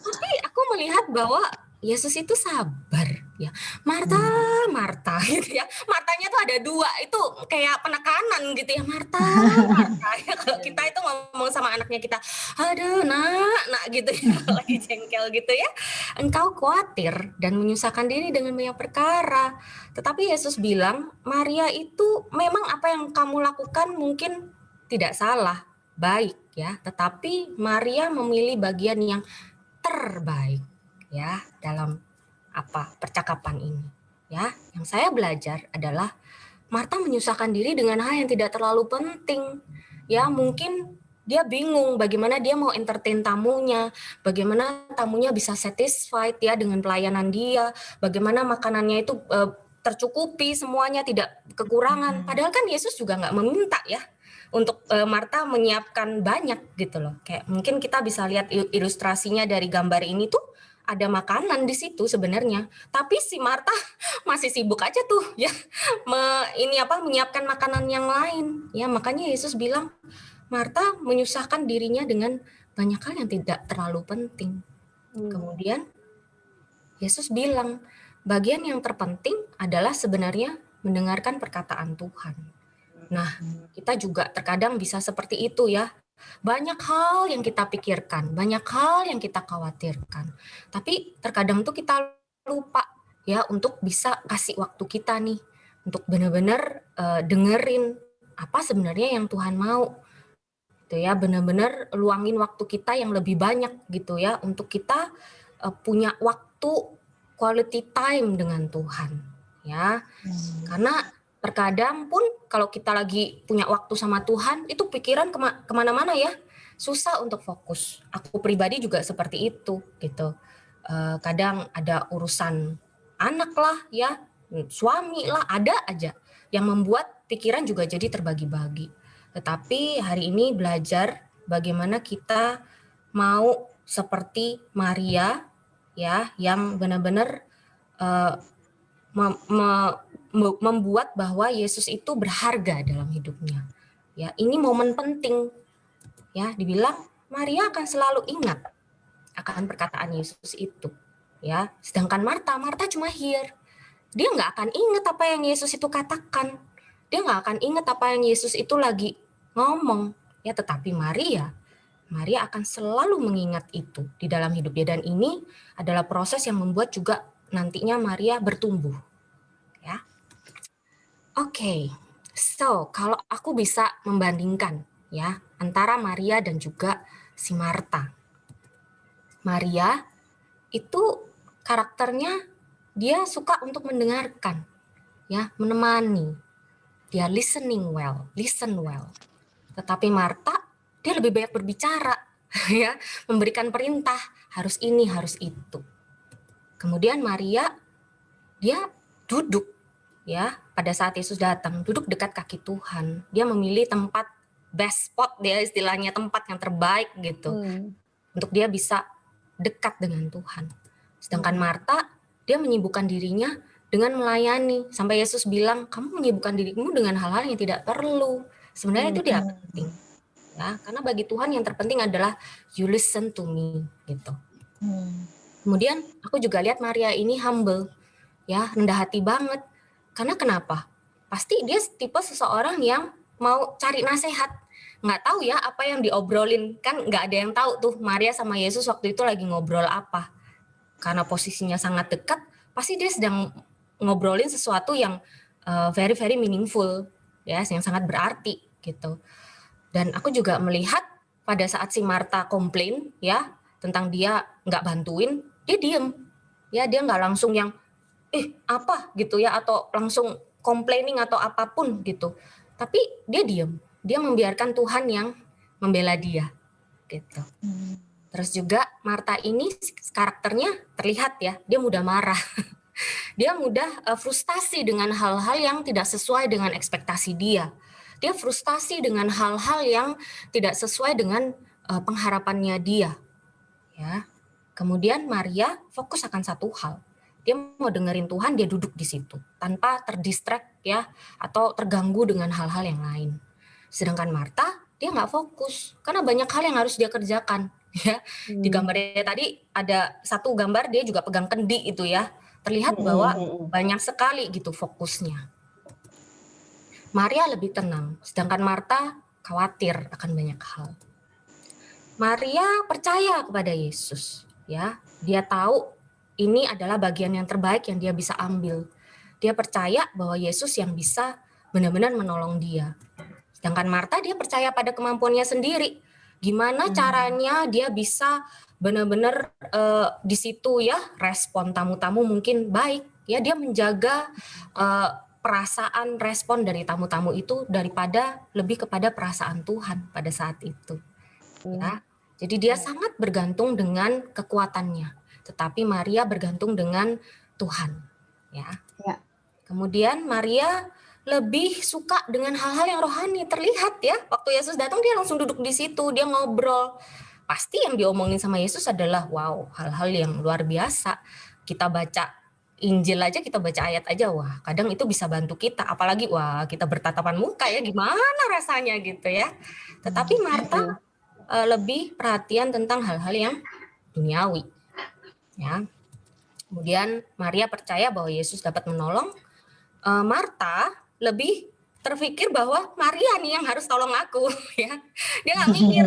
Tapi aku melihat bahwa Yesus itu sabar ya. Marta, Marta gitu ya. Martanya tuh ada 2, itu kayak penekanan gitu ya. Marta, Marta ya. Kalau kita itu ngomong sama anaknya kita, aduh nak gitu ya, lagi jengkel gitu ya. Engkau khawatir dan menyusahkan diri dengan banyak perkara. Tetapi Yesus bilang, Maria itu memang apa yang kamu lakukan mungkin tidak salah, baik ya. Tetapi Maria memilih bagian yang terbaik ya dalam percakapan ini ya. Yang saya belajar adalah Marta menyusahkan diri dengan hal yang tidak terlalu penting ya. Mungkin dia bingung bagaimana dia mau entertain tamunya, bagaimana tamunya bisa satisfied ya dengan pelayanan dia, bagaimana makanannya itu tercukupi semuanya, tidak kekurangan. Padahal kan Yesus juga nggak meminta ya untuk Marta menyiapkan banyak gitu loh. Kayak mungkin kita bisa lihat ilustrasinya dari gambar ini tuh ada makanan di situ sebenarnya. Tapi si Marta masih sibuk aja tuh ya menyiapkan makanan yang lain. Ya, makanya Yesus bilang Marta menyusahkan dirinya dengan banyak hal yang tidak terlalu penting. Kemudian Yesus bilang bagian yang terpenting adalah sebenarnya mendengarkan perkataan Tuhan. Nah, kita juga terkadang bisa seperti itu ya. Banyak hal yang kita pikirkan, banyak hal yang kita khawatirkan. Tapi terkadang tuh kita lupa ya untuk bisa kasih waktu kita nih untuk benar-benar dengerin apa sebenarnya yang Tuhan mau. Gitu ya, benar-benar luangin waktu kita yang lebih banyak gitu ya untuk kita punya waktu quality time dengan Tuhan ya. Karena terkadang pun kalau kita lagi punya waktu sama Tuhan, itu pikiran kemana-mana ya, susah untuk fokus. Aku pribadi juga seperti itu gitu. Kadang ada urusan anak lah ya, suami lah, ada aja yang membuat pikiran juga jadi terbagi-bagi. Tetapi hari ini belajar bagaimana kita mau seperti Maria ya, yang benar-benar membuat bahwa Yesus itu berharga dalam hidupnya. Ya, ini momen penting. Ya, dibilang Maria akan selalu ingat akan perkataan Yesus itu. Ya, sedangkan Marta cuma hear. Dia nggak akan ingat apa yang Yesus itu katakan. Dia nggak akan ingat apa yang Yesus itu lagi ngomong. Ya, tetapi Maria akan selalu mengingat itu di dalam hidupnya, dan ini adalah proses yang membuat juga nantinya Maria bertumbuh. Ya. Oke, so kalau aku bisa membandingkan ya antara Maria dan juga si Marta. Maria itu karakternya dia suka untuk mendengarkan, ya, menemani. Dia listen well. Tetapi Marta dia lebih banyak berbicara, ya, memberikan perintah, harus ini, harus itu. Kemudian Maria dia duduk ya pada saat Yesus datang, duduk dekat kaki Tuhan. Dia memilih tempat best spot, dia istilahnya tempat yang terbaik gitu. Untuk dia bisa dekat dengan Tuhan. Sedangkan Marta dia menyibukkan dirinya dengan melayani, sampai Yesus bilang, kamu menyibukkan dirimu dengan hal-hal yang tidak perlu. Sebenarnya itu tidak penting. Ya, karena bagi Tuhan yang terpenting adalah you listen to me gitu. Kemudian aku juga lihat Maria ini humble. ya, rendah hati banget. Karena kenapa? Pasti dia tipe seseorang yang mau cari nasihat. Nggak tahu ya apa yang diobrolin, kan nggak ada yang tahu tuh Maria sama Yesus waktu itu lagi ngobrol apa. Karena posisinya sangat dekat, pasti dia sedang ngobrolin sesuatu yang very very meaningful, ya, yang sangat berarti gitu. Dan aku juga melihat pada saat si Marta komplain ya tentang dia nggak bantuin, dia diem, ya, dia nggak langsung yang apa gitu ya, atau langsung complaining atau apapun gitu. Tapi dia diem, dia membiarkan Tuhan yang membela dia gitu. Terus juga Marta ini karakternya terlihat ya, dia mudah marah. Dia mudah frustasi dengan hal-hal yang tidak sesuai dengan ekspektasi dia. Dia frustasi dengan hal-hal yang tidak sesuai dengan pengharapannya dia. Ya. Kemudian Maria fokus akan satu hal. Dia mau dengerin Tuhan, dia duduk di situ tanpa terdistract ya, atau terganggu dengan hal-hal yang lain. Sedangkan Marta, dia nggak fokus karena banyak hal yang harus dia kerjakan. Ya, di gambarnya tadi ada satu gambar dia juga pegang kendi itu ya. Terlihat bahwa banyak sekali gitu fokusnya. Maria lebih tenang, sedangkan Marta khawatir akan banyak hal. Maria percaya kepada Yesus, ya. Dia tahu ini adalah bagian yang terbaik yang dia bisa ambil. Dia percaya bahwa Yesus yang bisa benar-benar menolong dia. Sedangkan Marta dia percaya pada kemampuannya sendiri. Gimana caranya dia bisa benar-benar di situ ya, respon tamu-tamu mungkin baik. Ya, dia menjaga perasaan respon dari tamu-tamu itu daripada lebih kepada perasaan Tuhan pada saat itu. Ya. Jadi dia sangat bergantung dengan kekuatannya, tetapi Maria bergantung dengan Tuhan. Ya. Kemudian Maria lebih suka dengan hal-hal yang rohani, terlihat ya. Waktu Yesus datang dia langsung duduk di situ, dia ngobrol. Pasti yang diomongin sama Yesus adalah wow, hal-hal yang luar biasa. Kita baca Injil aja, kita baca ayat aja, wah kadang itu bisa bantu kita. Apalagi wah kita bertatapan muka ya, gimana rasanya gitu ya. Tetapi Marta lebih perhatian tentang hal-hal yang duniawi. Ya. Kemudian Maria percaya bahwa Yesus dapat menolong. Marta lebih terpikir bahwa Maria nih yang harus tolong aku, ya. Dia nggak mikir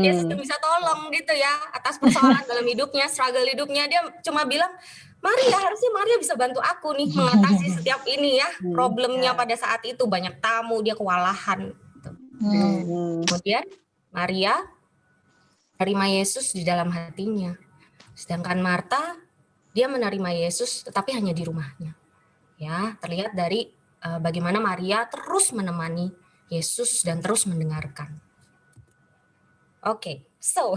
Yesus bisa tolong gitu ya atas persoalan dalam hidupnya, struggle hidupnya. Dia cuma bilang harusnya Maria bisa bantu aku nih mengatasi setiap ini ya problemnya pada saat itu, banyak tamu, dia kewalahan. Gitu. Kemudian Maria menerima Yesus di dalam hatinya, sedangkan Marta dia menerima Yesus tetapi hanya di rumahnya. Ya, terlihat dari bagaimana Maria terus menemani Yesus dan terus mendengarkan. Oke, so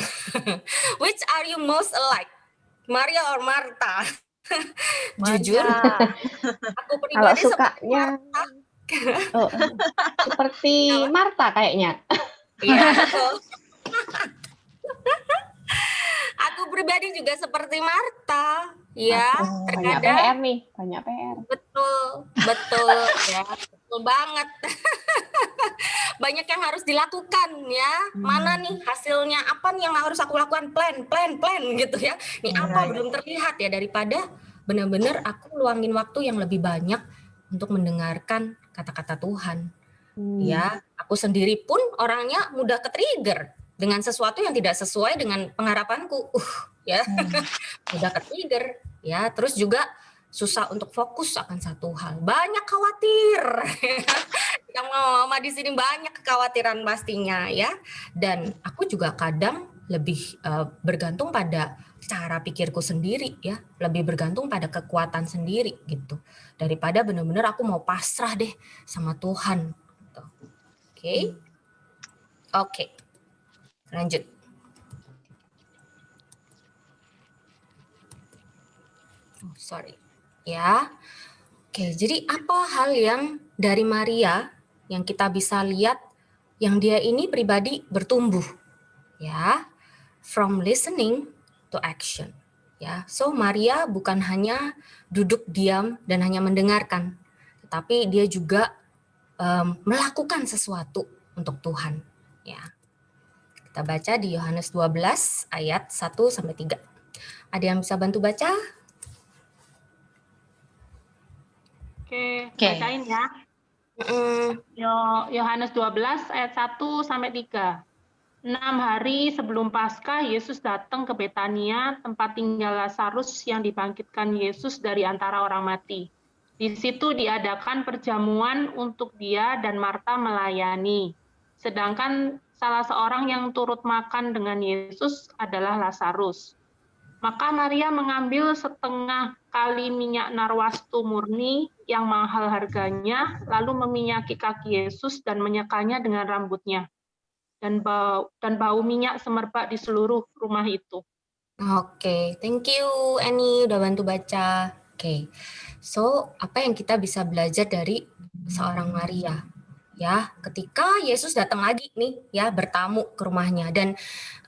which are you most alike, Maria or Marta? Jujur, aku pribadi sukanya seperti Marta kayaknya. Iya, betul. Aku pribadi juga seperti Marta. Ya, banyak PR nih, banyak PR. Betul ya, betul banget. Banyak yang harus dilakukan ya. Mana nih hasilnya, apa nih yang harus aku lakukan, plan gitu ya. Nih apa belum terlihat ya, daripada benar-benar aku luangin waktu yang lebih banyak untuk mendengarkan kata-kata Tuhan. Ya, aku sendiri pun orangnya mudah ke-trigger dengan sesuatu yang tidak sesuai dengan pengharapanku. Ya. Mudah ke-trigger, ya. Terus juga susah untuk fokus akan satu hal. Banyak khawatir. Yang mama di sini banyak kekhawatiran pastinya ya. Dan aku juga kadang lebih bergantung pada cara pikirku sendiri ya, lebih bergantung pada kekuatan sendiri gitu. Daripada benar-benar aku mau pasrah deh sama Tuhan. Gitu. Oke. Lanjut. Sorry. Ya. Oke, jadi apa hal yang dari Maria yang kita bisa lihat yang dia ini pribadi bertumbuh? Ya. From listening to action. Ya. So Maria bukan hanya duduk diam dan hanya mendengarkan, tetapi dia juga melakukan sesuatu untuk Tuhan. Ya. Kita baca di Yohanes 12 ayat 1 sampai 3. Ada yang bisa bantu baca? Oke, Oke. bacain ya. Yohanes 12 ayat 1 sampai 3. 6 hari sebelum Paskah, Yesus datang ke Betania, tempat tinggal Lazarus yang dibangkitkan Yesus dari antara orang mati. Di situ diadakan perjamuan untuk dia dan Marta melayani. Sedangkan salah seorang yang turut makan dengan Yesus adalah Lazarus. Maka Maria mengambil setengah kali minyak narwastu murni yang mahal harganya, lalu meminyaki kaki Yesus dan menyekanya dengan rambutnya. Dan bau minyak semerbak di seluruh rumah itu. Oke, thank you Annie udah bantu baca. Oke, so apa yang kita bisa belajar dari seorang Maria? Ya, ketika Yesus datang lagi nih, ya bertamu ke rumahnya, dan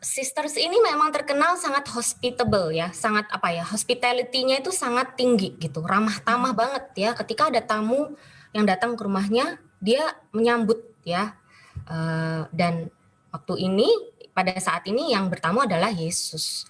sisters ini memang terkenal sangat hospitable ya, sangat apa ya, hospitality-nya itu sangat tinggi gitu, ramah tamah banget ya. Ketika ada tamu yang datang ke rumahnya, dia menyambut ya, dan waktu ini pada saat ini yang bertamu adalah Yesus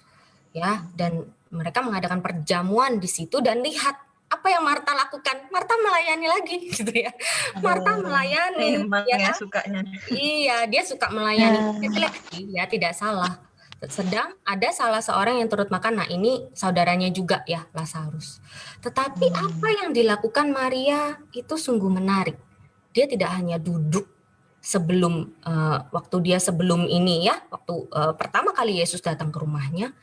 ya, dan mereka mengadakan perjamuan di situ dan lihat apa yang Marta lakukan. Marta melayani lagi gitu ya. Marta melayani ya sukanya. Iya, dia suka melayani. Jelek sih ya, tidak salah. Sedang ada salah seorang yang turut makan. Nah, ini saudaranya juga ya, Lazarus. Tetapi apa yang dilakukan Maria itu sungguh menarik. Dia tidak hanya duduk sebelum waktu dia sebelum ini ya, waktu pertama kali Yesus datang ke rumahnya,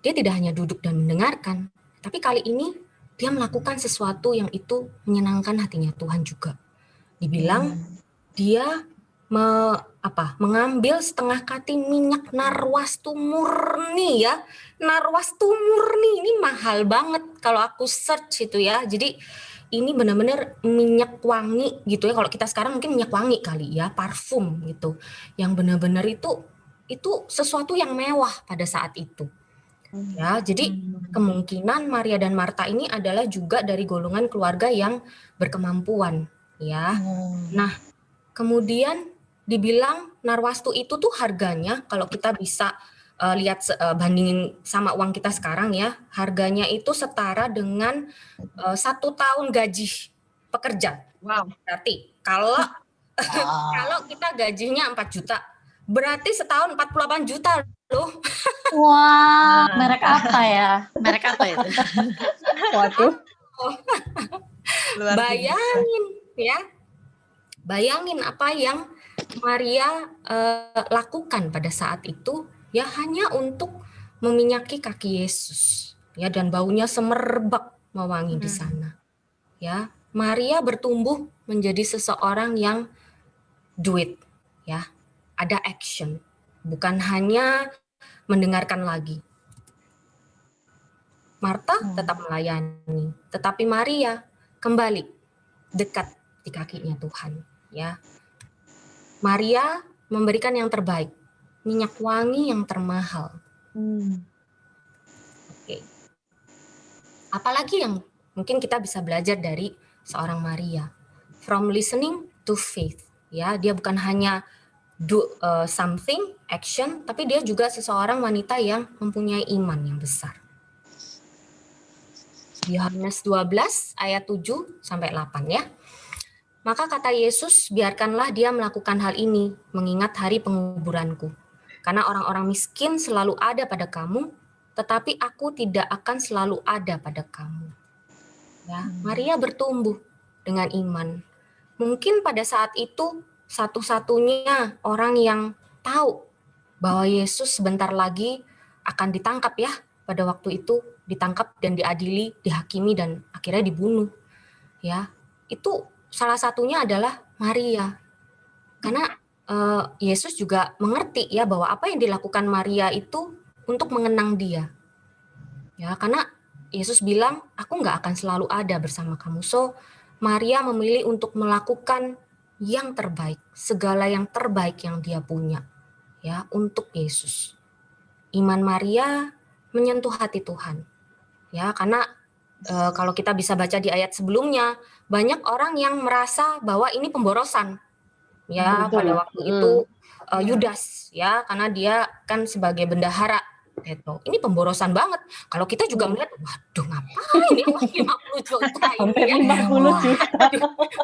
dia tidak hanya duduk dan mendengarkan, tapi kali ini dia melakukan sesuatu yang itu menyenangkan hatinya Tuhan juga. Dibilang dia mengambil setengah kati minyak narwastu murni ya. Narwastu murni ini mahal banget kalau aku search itu ya. Jadi ini benar-benar minyak wangi gitu ya. Kalau kita sekarang mungkin minyak wangi kali ya, parfum gitu. Yang benar-benar itu sesuatu yang mewah pada saat itu. Ya, jadi kemungkinan Maria dan Marta ini adalah juga dari golongan keluarga yang berkemampuan, ya. Nah, kemudian dibilang narwastu itu tuh harganya kalau kita bisa lihat bandingin sama uang kita sekarang ya, harganya itu setara dengan 1 tahun gaji pekerja. Wow. Berarti kalau kalau kita gajinya 4 juta, berarti setahun 48 juta loh. Wah, merek apa ya? Merek apa itu? Waduh. Bayangin ya. Bayangin apa yang Maria lakukan pada saat itu ya, hanya untuk meminyaki kaki Yesus ya, dan baunya semerbak mewangi di sana. Ya, Maria bertumbuh menjadi seseorang yang do it ya. Ada action, bukan hanya mendengarkan lagi. Marta tetap melayani, tetapi Maria kembali dekat di kakinya Tuhan, ya. Maria memberikan yang terbaik, minyak wangi yang termahal. Oke. Apalagi yang mungkin kita bisa belajar dari seorang Maria? From listening to faith, ya. Dia bukan hanya do something, action, tapi dia juga seseorang wanita yang mempunyai iman yang besar. Yohanes 12 ayat 7 sampai 8 ya. Maka kata Yesus, biarkanlah dia melakukan hal ini, mengingat hari penguburanku. Karena orang-orang miskin selalu ada pada kamu, tetapi aku tidak akan selalu ada pada kamu. Ya, Maria bertumbuh dengan iman. Mungkin pada saat itu satu-satunya orang yang tahu bahwa Yesus sebentar lagi akan ditangkap ya. Pada waktu itu ditangkap dan diadili, dihakimi dan akhirnya dibunuh. Ya, itu salah satunya adalah Maria. Karena Yesus juga mengerti ya bahwa apa yang dilakukan Maria itu untuk mengenang dia. Ya, karena Yesus bilang, aku nggak akan selalu ada bersama kamu. So, Maria memilih untuk melakukan yang terbaik, segala yang terbaik yang dia punya, ya, untuk Yesus. Iman Maria menyentuh hati Tuhan, ya, karena kalau kita bisa baca di ayat sebelumnya, banyak orang yang merasa bahwa ini pemborosan, ya, pada waktu itu Yudas, ya, karena dia kan sebagai bendahara Gitu. Ini pemborosan banget. Kalau kita juga melihat, waduh ngapain ya 50 juta ini Hampir ya. 50 juta.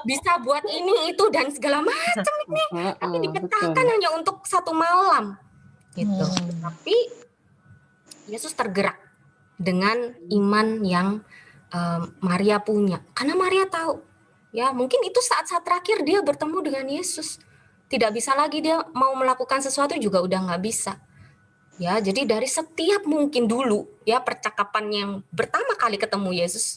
Bisa buat ini itu dan segala macam ini. Tapi dipecahkan hanya untuk satu malam. Gitu. Tapi Yesus tergerak dengan iman yang Maria punya. Karena Maria tahu, ya mungkin itu saat-saat terakhir dia bertemu dengan Yesus. Tidak bisa lagi dia mau melakukan sesuatu juga udah nggak bisa. Ya, jadi dari setiap mungkin dulu ya percakapan yang pertama kali ketemu Yesus,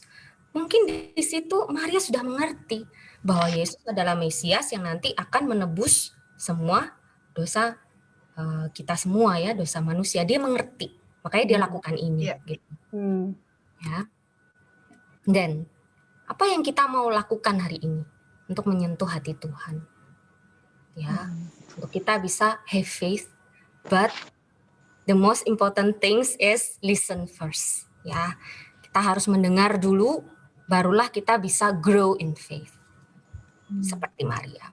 mungkin di situ Maria sudah mengerti bahwa Yesus adalah Mesias yang nanti akan menebus semua dosa kita semua ya, dosa manusia. Dia mengerti, makanya dia lakukan ini. Gitu. Ya. Dan apa yang kita mau lakukan hari ini untuk menyentuh hati Tuhan? Ya, untuk kita bisa have faith, but the most important things is listen first. Ya, kita harus mendengar dulu, barulah kita bisa grow in faith, seperti Maria.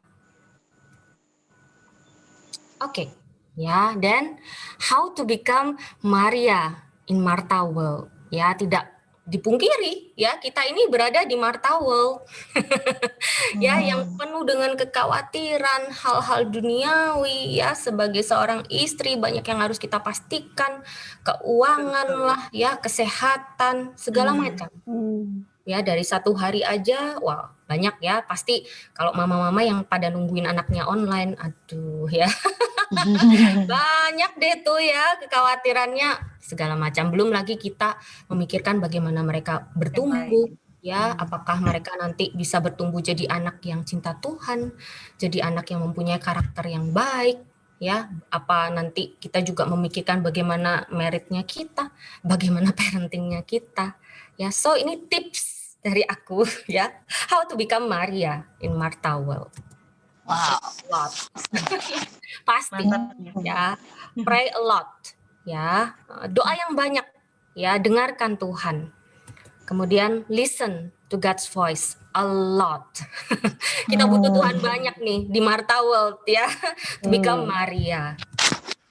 Oke, ya, dan how to become Maria in Martha world? Ya, tidak dipungkiri, ya kita ini berada di Martha world, ya yang penuh dengan kekhawatiran, hal-hal duniawi, ya sebagai seorang istri banyak yang harus kita pastikan, keuangan lah, ya kesehatan, segala macam. Ya dari satu hari aja, wah banyak ya pasti kalau mama-mama yang pada nungguin anaknya online, aduh ya. Banyak deh tuh ya kekhawatirannya segala macam. Belum lagi kita memikirkan bagaimana mereka bertumbuh, ya apakah mereka nanti bisa bertumbuh jadi anak yang cinta Tuhan, jadi anak yang mempunyai karakter yang baik, ya apa nanti kita juga memikirkan bagaimana meritnya kita, bagaimana parentingnya kita, ya. So ini tips dari aku ya, how to become Maria in Martha world. Wow. Pasti ya, pray a lot ya, doa yang banyak ya, dengarkan Tuhan. Kemudian listen to God's voice a lot. Kita butuh Tuhan banyak nih di Martha world ya, to become Maria.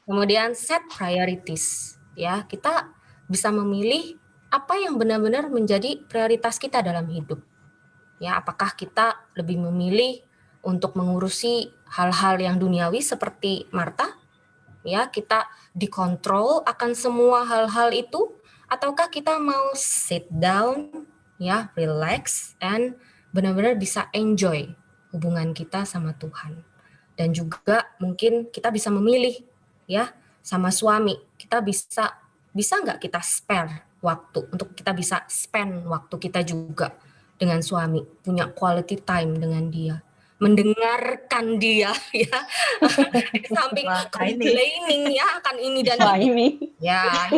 Kemudian set priorities ya, kita bisa memilih apa yang benar-benar menjadi prioritas kita dalam hidup. Ya, apakah kita lebih memilih untuk mengurusi hal-hal yang duniawi seperti Martha, ya kita dikontrol akan semua hal-hal itu, ataukah kita mau sit down, ya relax, and benar-benar bisa enjoy hubungan kita sama Tuhan. Dan juga mungkin kita bisa memilih, ya sama suami, kita bisa nggak kita spare waktu untuk kita bisa spend waktu kita juga dengan suami, punya quality time dengan dia, mendengarkan dia ya, di samping complaining ya akan ini dan ini. Ya,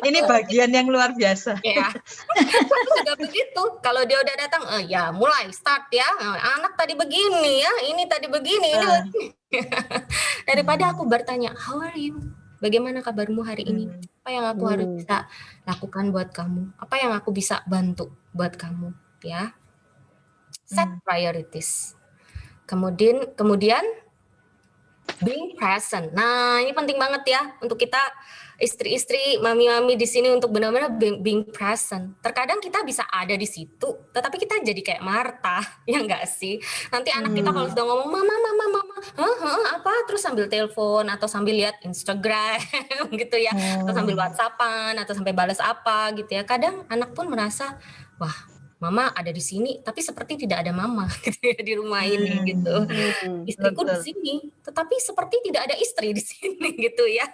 ini bagian yang luar biasa. Ya, aku juga begitu. Kalau dia udah datang, ya mulai start ya, anak tadi begini ya, ini tadi begini, ini begini. Daripada aku bertanya, how are you? Bagaimana kabarmu hari ini? Apa yang aku harus bisa lakukan buat kamu? Apa yang aku bisa bantu buat kamu? Ya, set priorities. Kemudian being present. Nah, ini penting banget ya untuk kita istri-istri, mami-mami di sini untuk benar-benar being present. Terkadang kita bisa ada di situ, tetapi kita jadi kayak Martha, ya enggak sih? Nanti anak kita kalau sudah ngomong mama, apa terus sambil telepon atau sambil lihat Instagram gitu ya, atau sambil WhatsAppan atau sampai balas apa gitu ya. Kadang anak pun merasa, wah, mama ada di sini, tapi seperti tidak ada mama gitu ya, di rumah ini gitu. Istriku di sini, tetapi seperti tidak ada istri di sini gitu ya.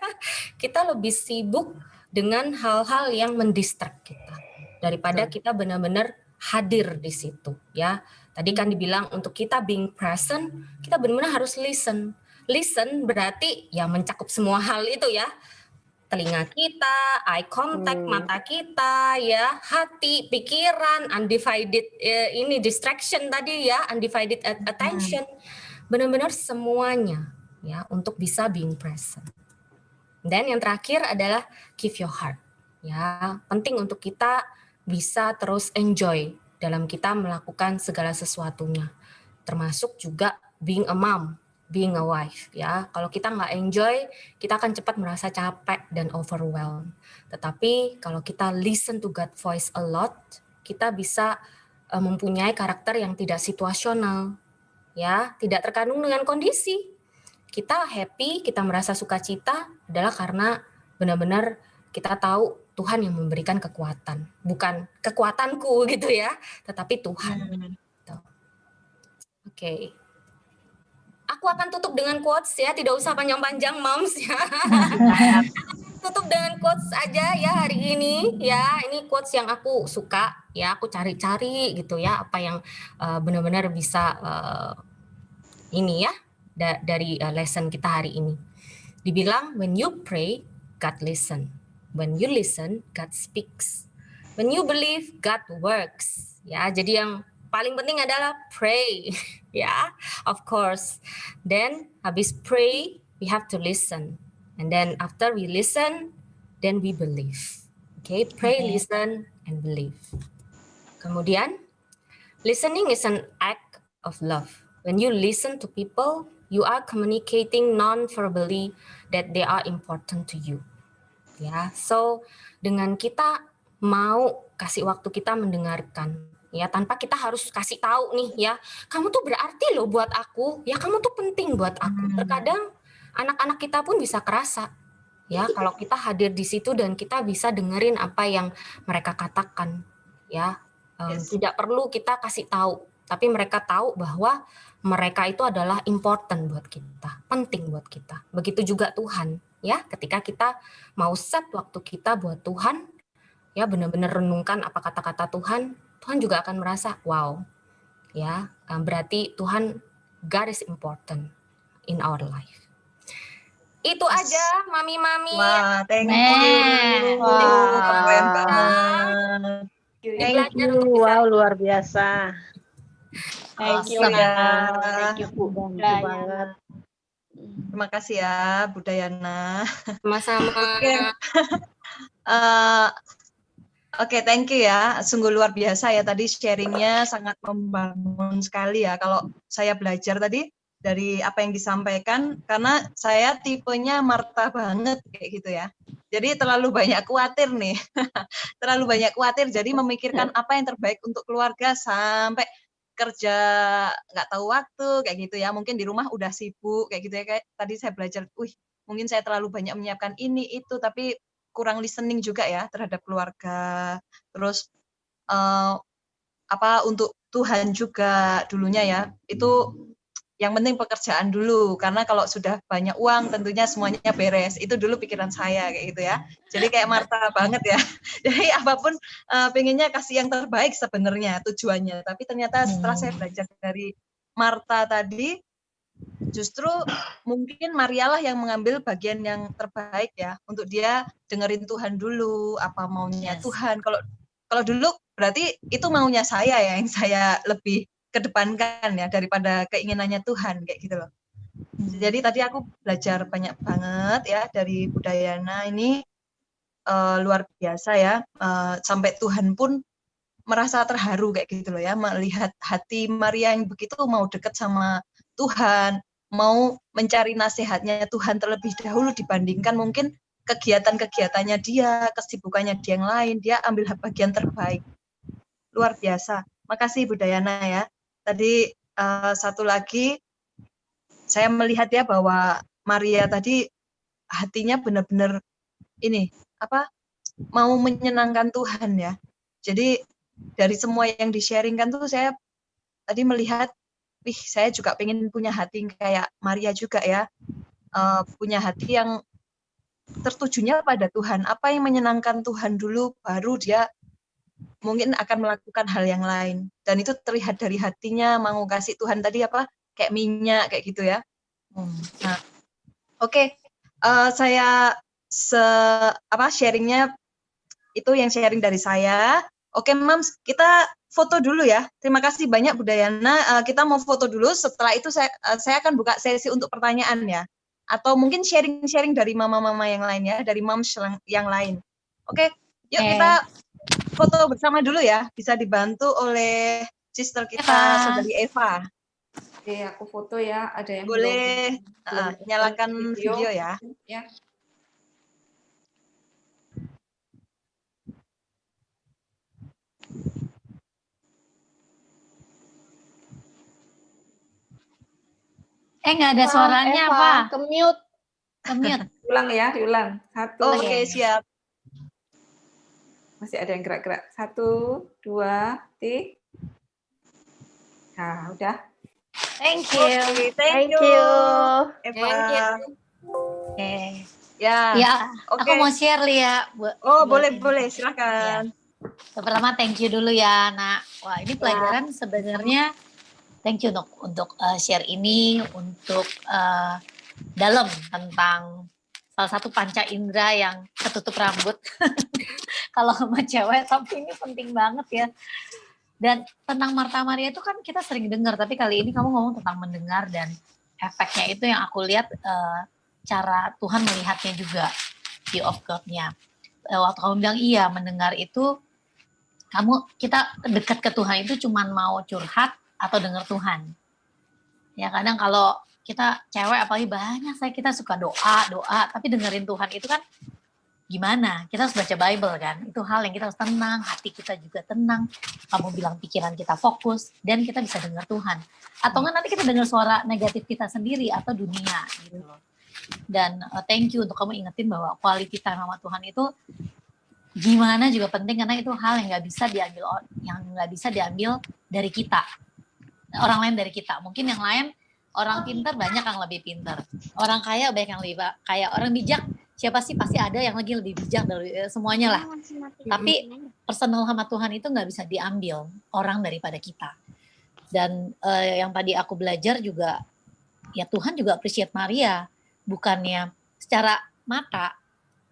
Kita lebih sibuk dengan hal-hal yang mendistract kita daripada kita benar-benar hadir di situ ya. Tadi kan dibilang untuk kita being present, kita benar-benar harus listen. Listen berarti ya mencakup semua hal itu ya. Telinga kita, eye contact, mata kita, ya, hati, pikiran, undivided ini distraction tadi ya, undivided attention, benar-benar semuanya ya untuk bisa being present. Dan yang terakhir adalah give your heart, ya penting untuk kita bisa terus enjoy dalam kita melakukan segala sesuatunya, termasuk juga being a mom, being a wife ya. Kalau kita nggak enjoy, kita akan cepat merasa capek dan overwhelmed. Tetapi kalau kita listen to God voice a lot, kita bisa mempunyai karakter yang tidak situasional ya, tidak terkandung dengan kondisi. Kita happy, kita merasa sukacita adalah karena benar-benar kita tahu Tuhan yang memberikan kekuatan, bukan kekuatanku gitu ya, tetapi Tuhan. Oke. Aku akan tutup dengan quotes ya, tidak usah panjang-panjang moms ya. Tutup dengan quotes aja ya hari ini ya. Ini quotes yang aku suka ya, aku cari-cari gitu ya, apa yang benar-benar bisa ini ya dari lesson kita hari ini. Dibilang when you pray, God listen. When you listen, God speaks. When you believe, God works. Ya, jadi yang paling penting adalah pray. Ya, of course. Then habis pray, we have to listen. And then after we listen, then we believe. Okay, pray, listen, and believe. Kemudian, listening is an act of love. When you listen to people, you are communicating non-verbally that they are important to you. Ya, so dengan kita mau kasih waktu kita mendengarkan, ya tanpa kita harus kasih tahu nih ya, kamu tuh berarti loh buat aku, ya kamu tuh penting buat aku. Terkadang anak-anak kita pun bisa kerasa, ya kalau kita hadir di situ dan kita bisa dengerin apa yang mereka katakan, ya tidak perlu kita kasih tahu, tapi mereka tahu bahwa mereka itu adalah important buat kita, penting buat kita. Begitu juga Tuhan. Ya, ketika kita mau set waktu kita buat Tuhan, ya benar-benar renungkan apa kata-kata Tuhan, Tuhan juga akan merasa, wow, ya berarti Tuhan, God is important in our life. Itu aja, mami-mami. Wah, thank you. Wah, Keren banget. Thank you. Wow, luar biasa. thank you Awesome. ya, thank you Bu. Thank you Dayana. banget. Terima kasih ya, Bu Dayana. Sama-sama. Oke, thank you ya. Sungguh luar biasa ya tadi sharingnya sangat membangun sekali ya. Kalau saya belajar tadi dari apa yang disampaikan, karena saya tipenya Marta banget kayak gitu ya. Jadi terlalu banyak khawatir nih, terlalu banyak khawatir. Jadi memikirkan apa yang terbaik untuk keluarga sampai kerja nggak tahu waktu kayak gitu ya. Mungkin di rumah udah sibuk kayak gitu ya. Kayak tadi saya belajar, mungkin saya terlalu banyak menyiapkan ini itu, tapi kurang listening juga ya terhadap keluarga. Terus untuk Tuhan juga dulunya ya. Itu yang penting pekerjaan dulu, karena kalau sudah banyak uang tentunya semuanya beres. Itu dulu pikiran saya kayak gitu ya. Jadi kayak Marta banget ya. Jadi apapun pengennya kasih yang terbaik sebenarnya tujuannya. Tapi ternyata setelah saya belajar dari Marta tadi, justru mungkin Marialah yang mengambil bagian yang terbaik ya, untuk dia dengerin Tuhan dulu, apa maunya Tuhan. Kalau dulu berarti itu maunya saya ya, yang saya lebih kedepankan ya daripada keinginannya Tuhan kayak gitu loh. Jadi tadi aku belajar banyak banget ya dari Bu Dayana ini, luar biasa ya, sampai Tuhan pun merasa terharu kayak gitu loh ya, melihat hati Maria yang begitu mau dekat sama Tuhan, mau mencari nasihatnya Tuhan terlebih dahulu dibandingkan mungkin kegiatan-kegiatannya dia, kesibukannya dia yang lain, dia ambil bagian terbaik. Luar biasa. Makasih Bu Dayana ya. Tadi satu lagi saya melihat ya bahwa Maria tadi hatinya benar-benar mau menyenangkan Tuhan ya. Jadi dari semua yang di-sharingkan tuh saya tadi melihat, saya juga pengen punya hati kayak Maria juga ya. Punya hati yang tertujunya pada Tuhan. Apa yang menyenangkan Tuhan dulu, baru dia mungkin akan melakukan hal yang lain. Dan itu terlihat dari hatinya, mau kasih Tuhan tadi kayak minyak kayak gitu ya. Nah, oke. Saya sharingnya itu yang sharing dari saya. Oke, Mams, kita foto dulu ya. Terima kasih banyak Bu Dayana. Kita mau foto dulu. Setelah itu saya akan buka sesi untuk pertanyaan ya. Atau mungkin sharing-sharing dari mama-mama yang lain ya, dari Mams yang lain. Oke, yuk kita foto bersama dulu ya. Bisa dibantu oleh sister kita, Saudari Eva. Oke, aku foto ya. Ada yang Boleh belum nyalakan video. video ya. Ya. Nggak ada suaranya Eva, apa? ke-mute. Ke-mute. Ulang ya, diulang. 1. Oke, siap. Masih ada yang gerak-gerak. 1, 2, 3. Nah, udah. Thank you. Oke, Thank you. Eva. Thank you. Oke. Ya. Ya, Oke. aku mau share Lia. Oh, buat boleh, ini. silakan. Pertama thank you dulu ya, Nak. Wah, ini pelajaran sebenarnya thank you untuk share ini untuk dalam tentang salah satu panca indera yang ketutup rambut. Kalau sama cewek, tapi ini penting banget ya. Dan tentang Martha Maria itu kan kita sering dengar, tapi kali ini kamu ngomong tentang mendengar dan efeknya itu yang aku lihat cara Tuhan melihatnya juga, view of God-nya. Waktu kamu bilang iya, mendengar itu kita dekat ke Tuhan itu cuman mau curhat atau dengar Tuhan. Ya kadang kalau kita cewek apalagi banyak kita suka doa, tapi dengerin Tuhan itu kan gimana? Kita harus baca Bible kan. Itu hal yang kita harus tenang, hati kita juga tenang. Kamu bilang pikiran kita fokus dan kita bisa dengar Tuhan. Atau enggak nanti kita dengar suara negatif kita sendiri atau dunia gitu loh. Dan thank you untuk kamu ingetin bahwa quality time sama Tuhan itu gimana juga penting karena itu hal yang nggak bisa diambil dari kita, orang lain dari kita. Mungkin yang lain orang pintar banyak yang lebih pintar, orang kaya banyak yang lebih kaya, orang bijak siapa sih pasti ada yang lagi lebih bijak dari semuanya lah. Tapi personal sama Tuhan itu nggak bisa diambil orang daripada kita. Dan yang tadi aku belajar juga ya Tuhan juga appreciate Maria, bukannya secara mata.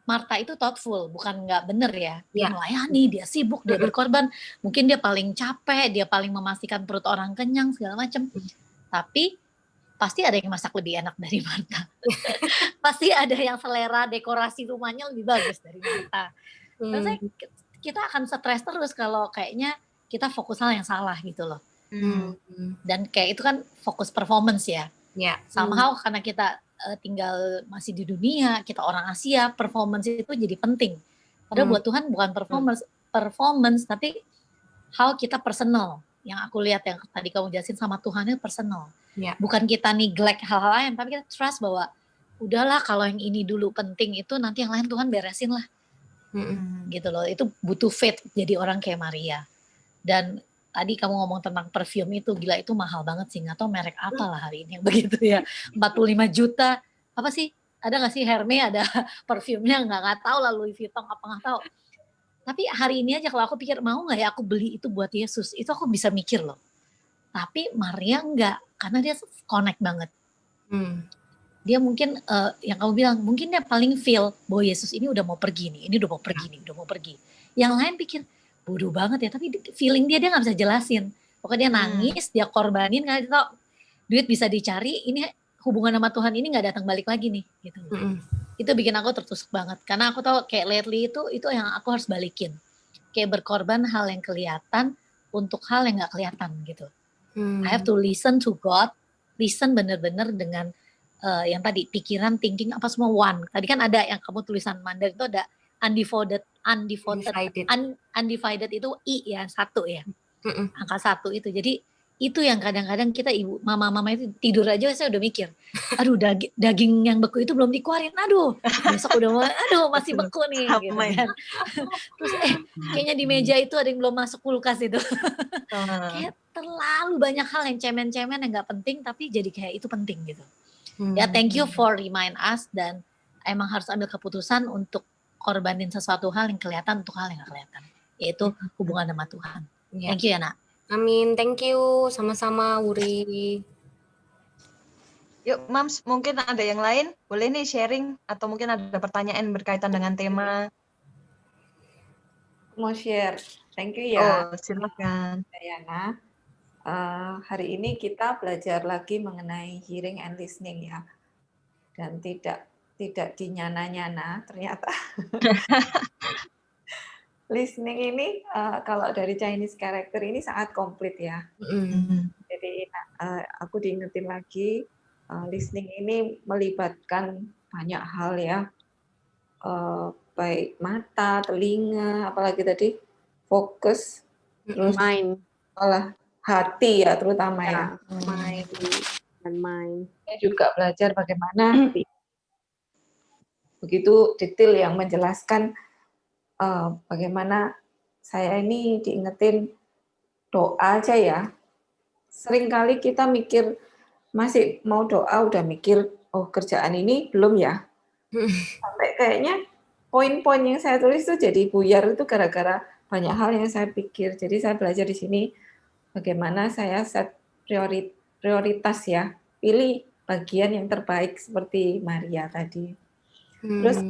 Martha itu thoughtful, bukan nggak bener ya. Dia melayani, dia sibuk, dia berkorban. Mungkin dia paling capek, dia paling memastikan perut orang kenyang, segala macam. Tapi pasti ada yang masak lebih enak dari Martha. Pasti ada yang selera dekorasi rumahnya lebih bagus dari Martha. Terus kita akan stres terus kalau kayaknya kita fokus hal yang salah gitu loh. Dan kayak itu kan fokus performance ya. Somehow karena kita tinggal masih di dunia, kita orang Asia, performance itu jadi penting. Padahal buat Tuhan bukan performance, tapi hal kita personal. Yang aku lihat yang tadi kamu jelasin sama Tuhan itu personal. Bukan kita neglect hal-hal lain, tapi kita trust bahwa udahlah kalau yang ini dulu penting itu nanti yang lain Tuhan beresin lah. Gitu loh, itu butuh faith jadi orang kayak Maria. Dan tadi kamu ngomong tentang perfume itu, gila itu mahal banget sih, nggak tahu merek apa lah hari ini yang begitu ya, 45 juta, apa sih, ada nggak sih Hermes, ada parfumnya nggak tahu lah, Louis Vuitton apa nggak tahu. Tapi hari ini aja kalau aku pikir mau nggak ya aku beli itu buat Yesus, itu aku bisa mikir loh. Tapi Maria nggak, karena dia connect banget. Dia mungkin yang kamu bilang, mungkin dia paling feel bahwa Yesus ini udah mau pergi nih, ini udah mau pergi nih, udah mau pergi. Yang lain pikir bodoh banget ya, tapi feeling dia nggak bisa jelasin. Pokoknya dia nangis, dia korbanin karena dia tahu duit bisa dicari, ini hubungan sama Tuhan ini nggak datang balik lagi nih. Gitu. Itu bikin aku tertusuk banget, karena aku tahu kayak lately itu yang aku harus balikin. Kayak berkorban hal yang kelihatan untuk hal yang nggak kelihatan gitu. I have to listen to God, listen bener-bener dengan yang tadi pikiran, thinking apa semua one. Tadi kan ada yang kamu tulisan Mandarin itu ada undivided itu I ya, 1 ya. Angka 1 itu. Jadi itu yang kadang-kadang kita ibu mama-mama itu tidur aja saya udah mikir, aduh daging yang beku itu belum dikeluarin, aduh besok udah masih beku nih gitu kan. Terus kayaknya di meja itu ada yang belum masuk kulkas itu. Kayak terlalu banyak hal yang cemen-cemen yang nggak penting tapi jadi kayak itu penting gitu. Ya thank you for remind us, dan emang harus ambil keputusan untuk korbanin sesuatu hal yang kelihatan untuk hal yang gak kelihatan, yaitu hubungan sama Tuhan. Thank you ya Nak. Amin, thank you, sama-sama Wuri. Yuk Mams, mungkin ada yang lain boleh nih sharing atau mungkin ada pertanyaan berkaitan dengan tema. Mau share, thank you ya. Oh silakan. Diana. Hari ini kita belajar lagi mengenai hearing and listening ya, dan tidak dinyana-nyana ternyata. Listening ini kalau dari Chinese character ini sangat komplit ya. Jadi aku diingetin lagi, listening ini melibatkan banyak hal ya, baik mata, telinga, apalagi tadi fokus, terus Mind. hati ya terutama ya. Mind dan mind. Saya juga belajar bagaimana begitu detail yang menjelaskan bagaimana saya ini diingetin doa aja ya. Seringkali kita mikir masih mau doa udah mikir oh kerjaan ini belum ya. Sampai kayaknya poin-poin yang saya tulis itu jadi buyar itu gara-gara banyak hal yang saya pikir. Jadi saya belajar di sini bagaimana saya set prioritas ya. Pilih bagian yang terbaik seperti Maria tadi. Terus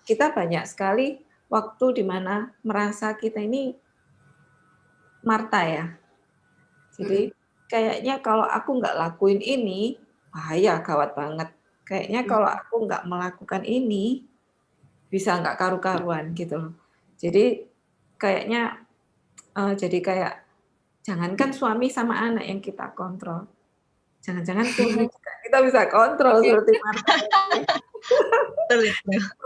kita banyak sekali waktu di mana merasa kita ini Marta ya. Jadi kayaknya kalau aku nggak lakuin ini, bahaya, gawat banget. Kayaknya kalau aku nggak melakukan ini, bisa nggak karu-karuan gitu loh. Jadi kayaknya jadi kayak jangankan suami sama anak yang kita kontrol. Jangan-jangan Tuhan juga kita bisa kontrol seperti Marta.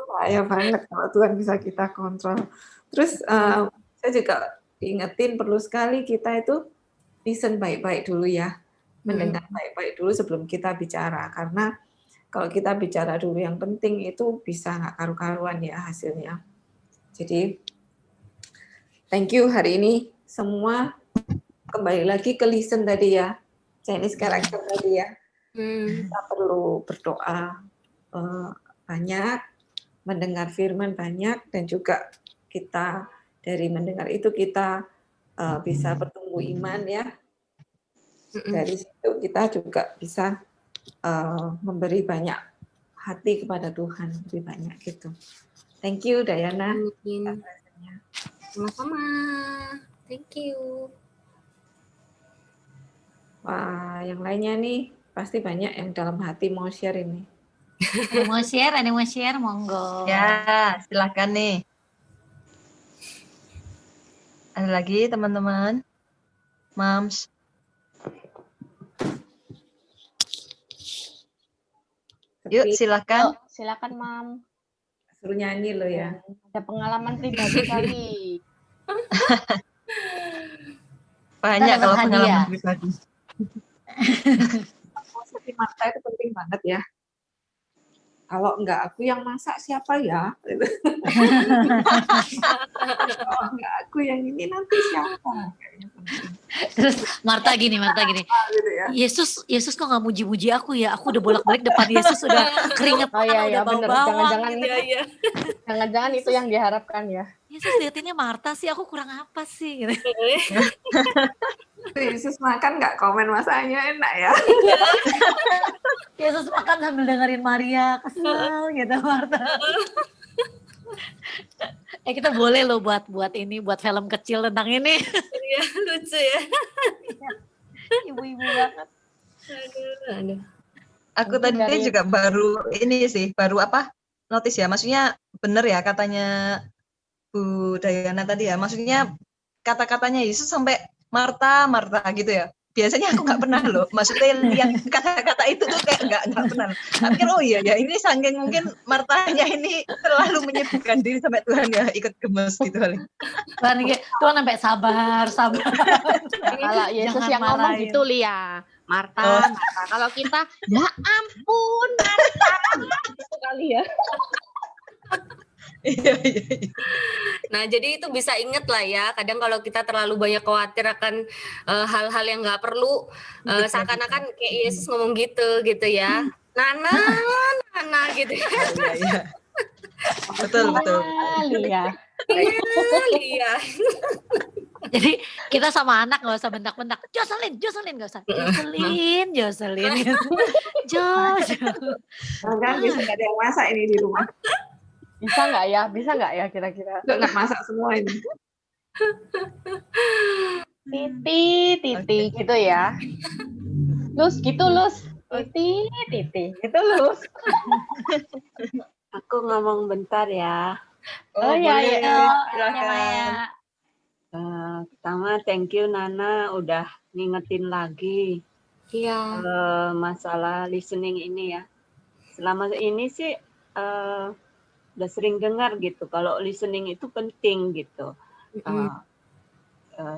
Bahaya banget kalau Tuhan bisa kita kontrol. Terus saya juga ingetin perlu sekali kita itu listen baik-baik dulu ya. Mendengar baik-baik dulu sebelum kita bicara. Karena kalau kita bicara dulu yang penting itu bisa nggak karu-karuan ya hasilnya. Jadi thank you hari ini semua kembali lagi ke listen tadi ya. Chinese character tadi ya. Kita perlu berdoa banyak, mendengar firman banyak, dan juga kita dari mendengar itu kita bisa bertumbuh iman ya. Dari situ kita juga bisa memberi banyak hati kepada Tuhan, lebih banyak gitu. Thank you Dayana. Sama-sama. Thank you. Wah, yang lainnya nih pasti banyak yang dalam hati mau share ini. Ada yang mau share, monggo. Ya, silakan nih. Ada lagi teman-teman? Mams. Yuk, silakan. Silakan, Mam. Suruh nyanyi lo ya. Ada pengalaman pribadi kali. Banyak kalau pengalaman pribadi. Seperti Marta itu penting banget ya. Kalau enggak aku yang masak siapa ya? Kalau enggak aku yang ini nanti siapa? Terus Marta gini. Gitu ya. Yesus kok nggak muji-muji aku ya? Aku udah bolak-balik depan Yesus, udah keringetan, udah bener. bau-bawang Jangan-jangan gitu ya. Jangan-jangan itu yang diharapkan ya. Yesus liatinnya Marta sih, aku kurang apa sih? Gitu. Yesus makan nggak komen masaknya enak ya. Yesus makan sambil dengerin Maria, kesel gitu Marta. Kita boleh loh buat film kecil tentang ini. Iya, lucu ya. Ibu-ibu banget. Aduh. Aku tadi juga baru notice ya, maksudnya bener ya katanya Bu Dayana tadi ya, maksudnya kata-katanya Yesus sampai Marta gitu ya. Biasanya aku nggak pernah loh, maksudnya yang kata-kata itu tuh kayak nggak pernah. Tapi kan oh iya ya, ini saking mungkin Martanya ini terlalu menyibukkan diri sampai Tuhan ya ikut gemes gitu kali. Tuhan sampai sabar. Kalau Yesus yang ngomong gitu Lia, Marta. Kalau kita, ya ampun Marta, gitu kali ya. Iya. Nah, jadi itu bisa inget lah ya. Kadang kalau kita terlalu banyak khawatir akan hal-hal yang nggak perlu, seakan-akan kayak Yesus ngomong gitu ya. Nana gitu. Iya. Betul. Iya. Iya. Jadi kita sama anak nggak usah bentak-bentak. Jocelyn nggak usah. Jocelyn. Kan bisa nggak ada yang masak ini di rumah. Bisa nggak ya kira-kira? Nggak masak semua ini. Titi gitu ya. Lus. Titi gitu Lus. Aku ngomong bentar ya. Oh iya. Pertama thank you Nana udah ngingetin lagi Iya. masalah listening ini ya. Selama ini sih udah sering dengar gitu kalau listening itu penting gitu.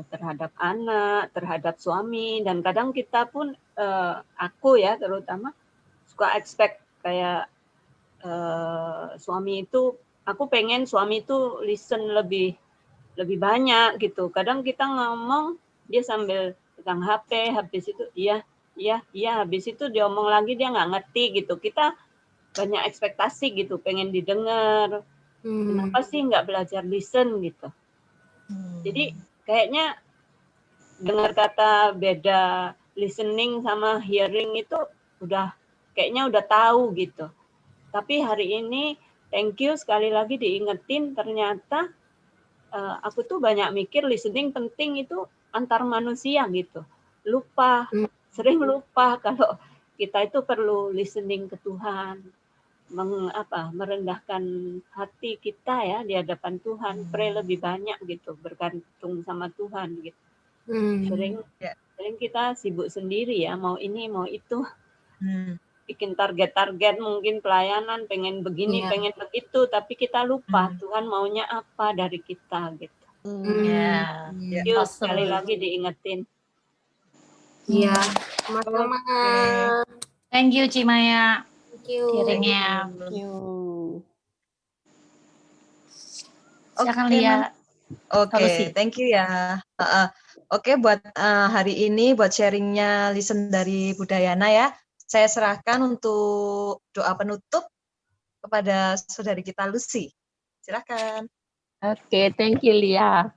Terhadap anak, terhadap suami, dan kadang kita pun aku ya terutama suka expect kayak suami itu, aku pengen suami itu listen lebih banyak gitu. Kadang kita ngomong dia sambil pegang HP, habis itu iya, habis itu dia ngomong lagi dia nggak ngerti gitu. Kita banyak ekspektasi gitu, pengen didengar. Kenapa sih nggak belajar listen gitu? Jadi kayaknya dengar kata beda listening sama hearing itu kayaknya udah tahu gitu. Tapi hari ini thank you sekali lagi diingetin, ternyata aku tuh banyak mikir listening penting itu antar manusia gitu. Sering lupa kalau kita itu perlu listening ke Tuhan. Merendahkan hati kita ya di hadapan Tuhan, pray lebih banyak gitu, bergantung sama Tuhan gitu. Sering kita sibuk sendiri ya, mau ini mau itu, bikin target-target mungkin pelayanan, pengen begini, pengen begitu, tapi kita lupa Tuhan maunya apa dari kita gitu. Yuk sekali lagi diingetin. Iya, sama-sama. Thank you Cimaya. Thank you. Hearingnya. Thank you. Silakan Oke, Lia. Oke, thank you ya. Oke, buat hari ini, buat sharingnya listen dari Budayana ya, saya serahkan untuk doa penutup kepada saudari kita Lucy. Silakan. Oke, thank you Lia.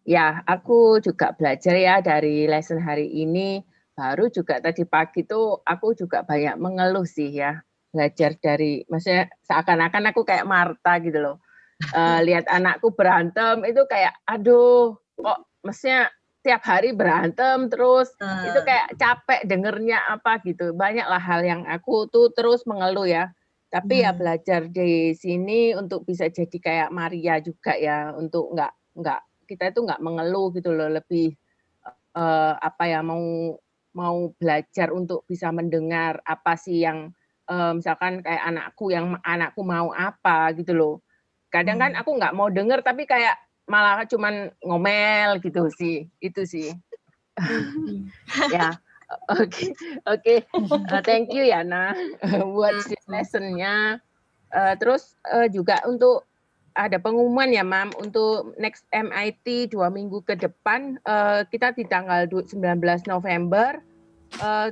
Ya, aku juga belajar ya dari lesson hari ini. Baru juga tadi pagi tuh aku juga banyak mengeluh sih ya. Belajar dari, maksudnya seakan-akan aku kayak Marta gitu loh. Lihat anakku berantem itu kayak, aduh, kok maksudnya tiap hari berantem terus, itu kayak capek dengernya apa gitu. Banyaklah hal yang aku tuh terus mengeluh ya. Tapi ya belajar di sini untuk bisa jadi kayak Maria juga ya, untuk nggak kita itu nggak mengeluh gitu loh, lebih mau belajar untuk bisa mendengar apa sih yang misalkan kayak anakku mau apa gitu loh. Kadang kan aku nggak mau denger tapi kayak malah cuman ngomel gitu sih, itu sih. Ya, oke. Thank you Yana buat lesson-nya. Terus juga untuk ada pengumuman ya Mam, untuk next MIT 2 minggu ke depan, kita di tanggal 19 November,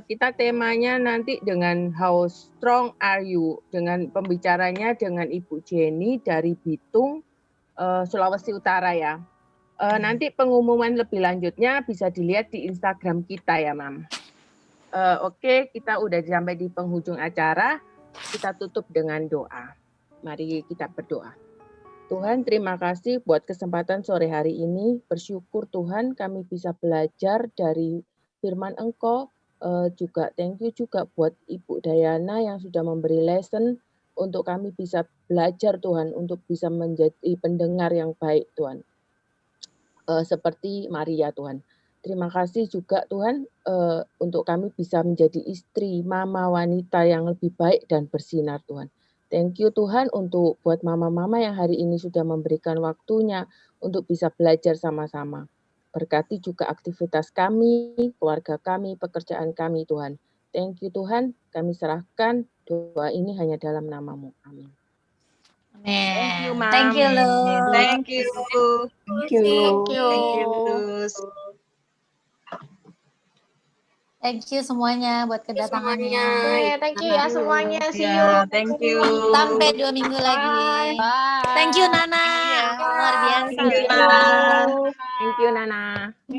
kita temanya nanti dengan How Strong Are You, dengan pembicaranya dengan Ibu Jenny dari Bitung, Sulawesi Utara ya. Nanti pengumuman lebih lanjutnya bisa dilihat di Instagram kita ya Mam. Oke, kita udah sampai di penghujung acara, kita tutup dengan doa. Mari kita berdoa. Tuhan, terima kasih buat kesempatan sore hari ini. Bersyukur Tuhan kami bisa belajar dari firman Engkau. Juga thank you juga buat Ibu Dayana yang sudah memberi lesson untuk kami bisa belajar Tuhan, untuk bisa menjadi pendengar yang baik Tuhan. Seperti Maria Tuhan. Terima kasih juga Tuhan untuk kami bisa menjadi istri, mama, wanita yang lebih baik dan bersinar Tuhan. Thank you Tuhan untuk buat mama-mama yang hari ini sudah memberikan waktunya untuk bisa belajar sama-sama. Berkati juga aktivitas kami, keluarga kami, pekerjaan kami Tuhan. Thank you Tuhan, kami serahkan doa ini hanya dalam nama-Mu. Amin. Thank you, Mam. Thank you Lu. Thank you. Thank you. Thank you, Luz. Thank you semuanya buat kedatangannya. Oke, thank you ya semuanya. See you. Ya, thank you. Sampai 2 minggu lagi. Bye. Thank you Nana. Luar biasa. Thank you, Nana. Thank you Nana.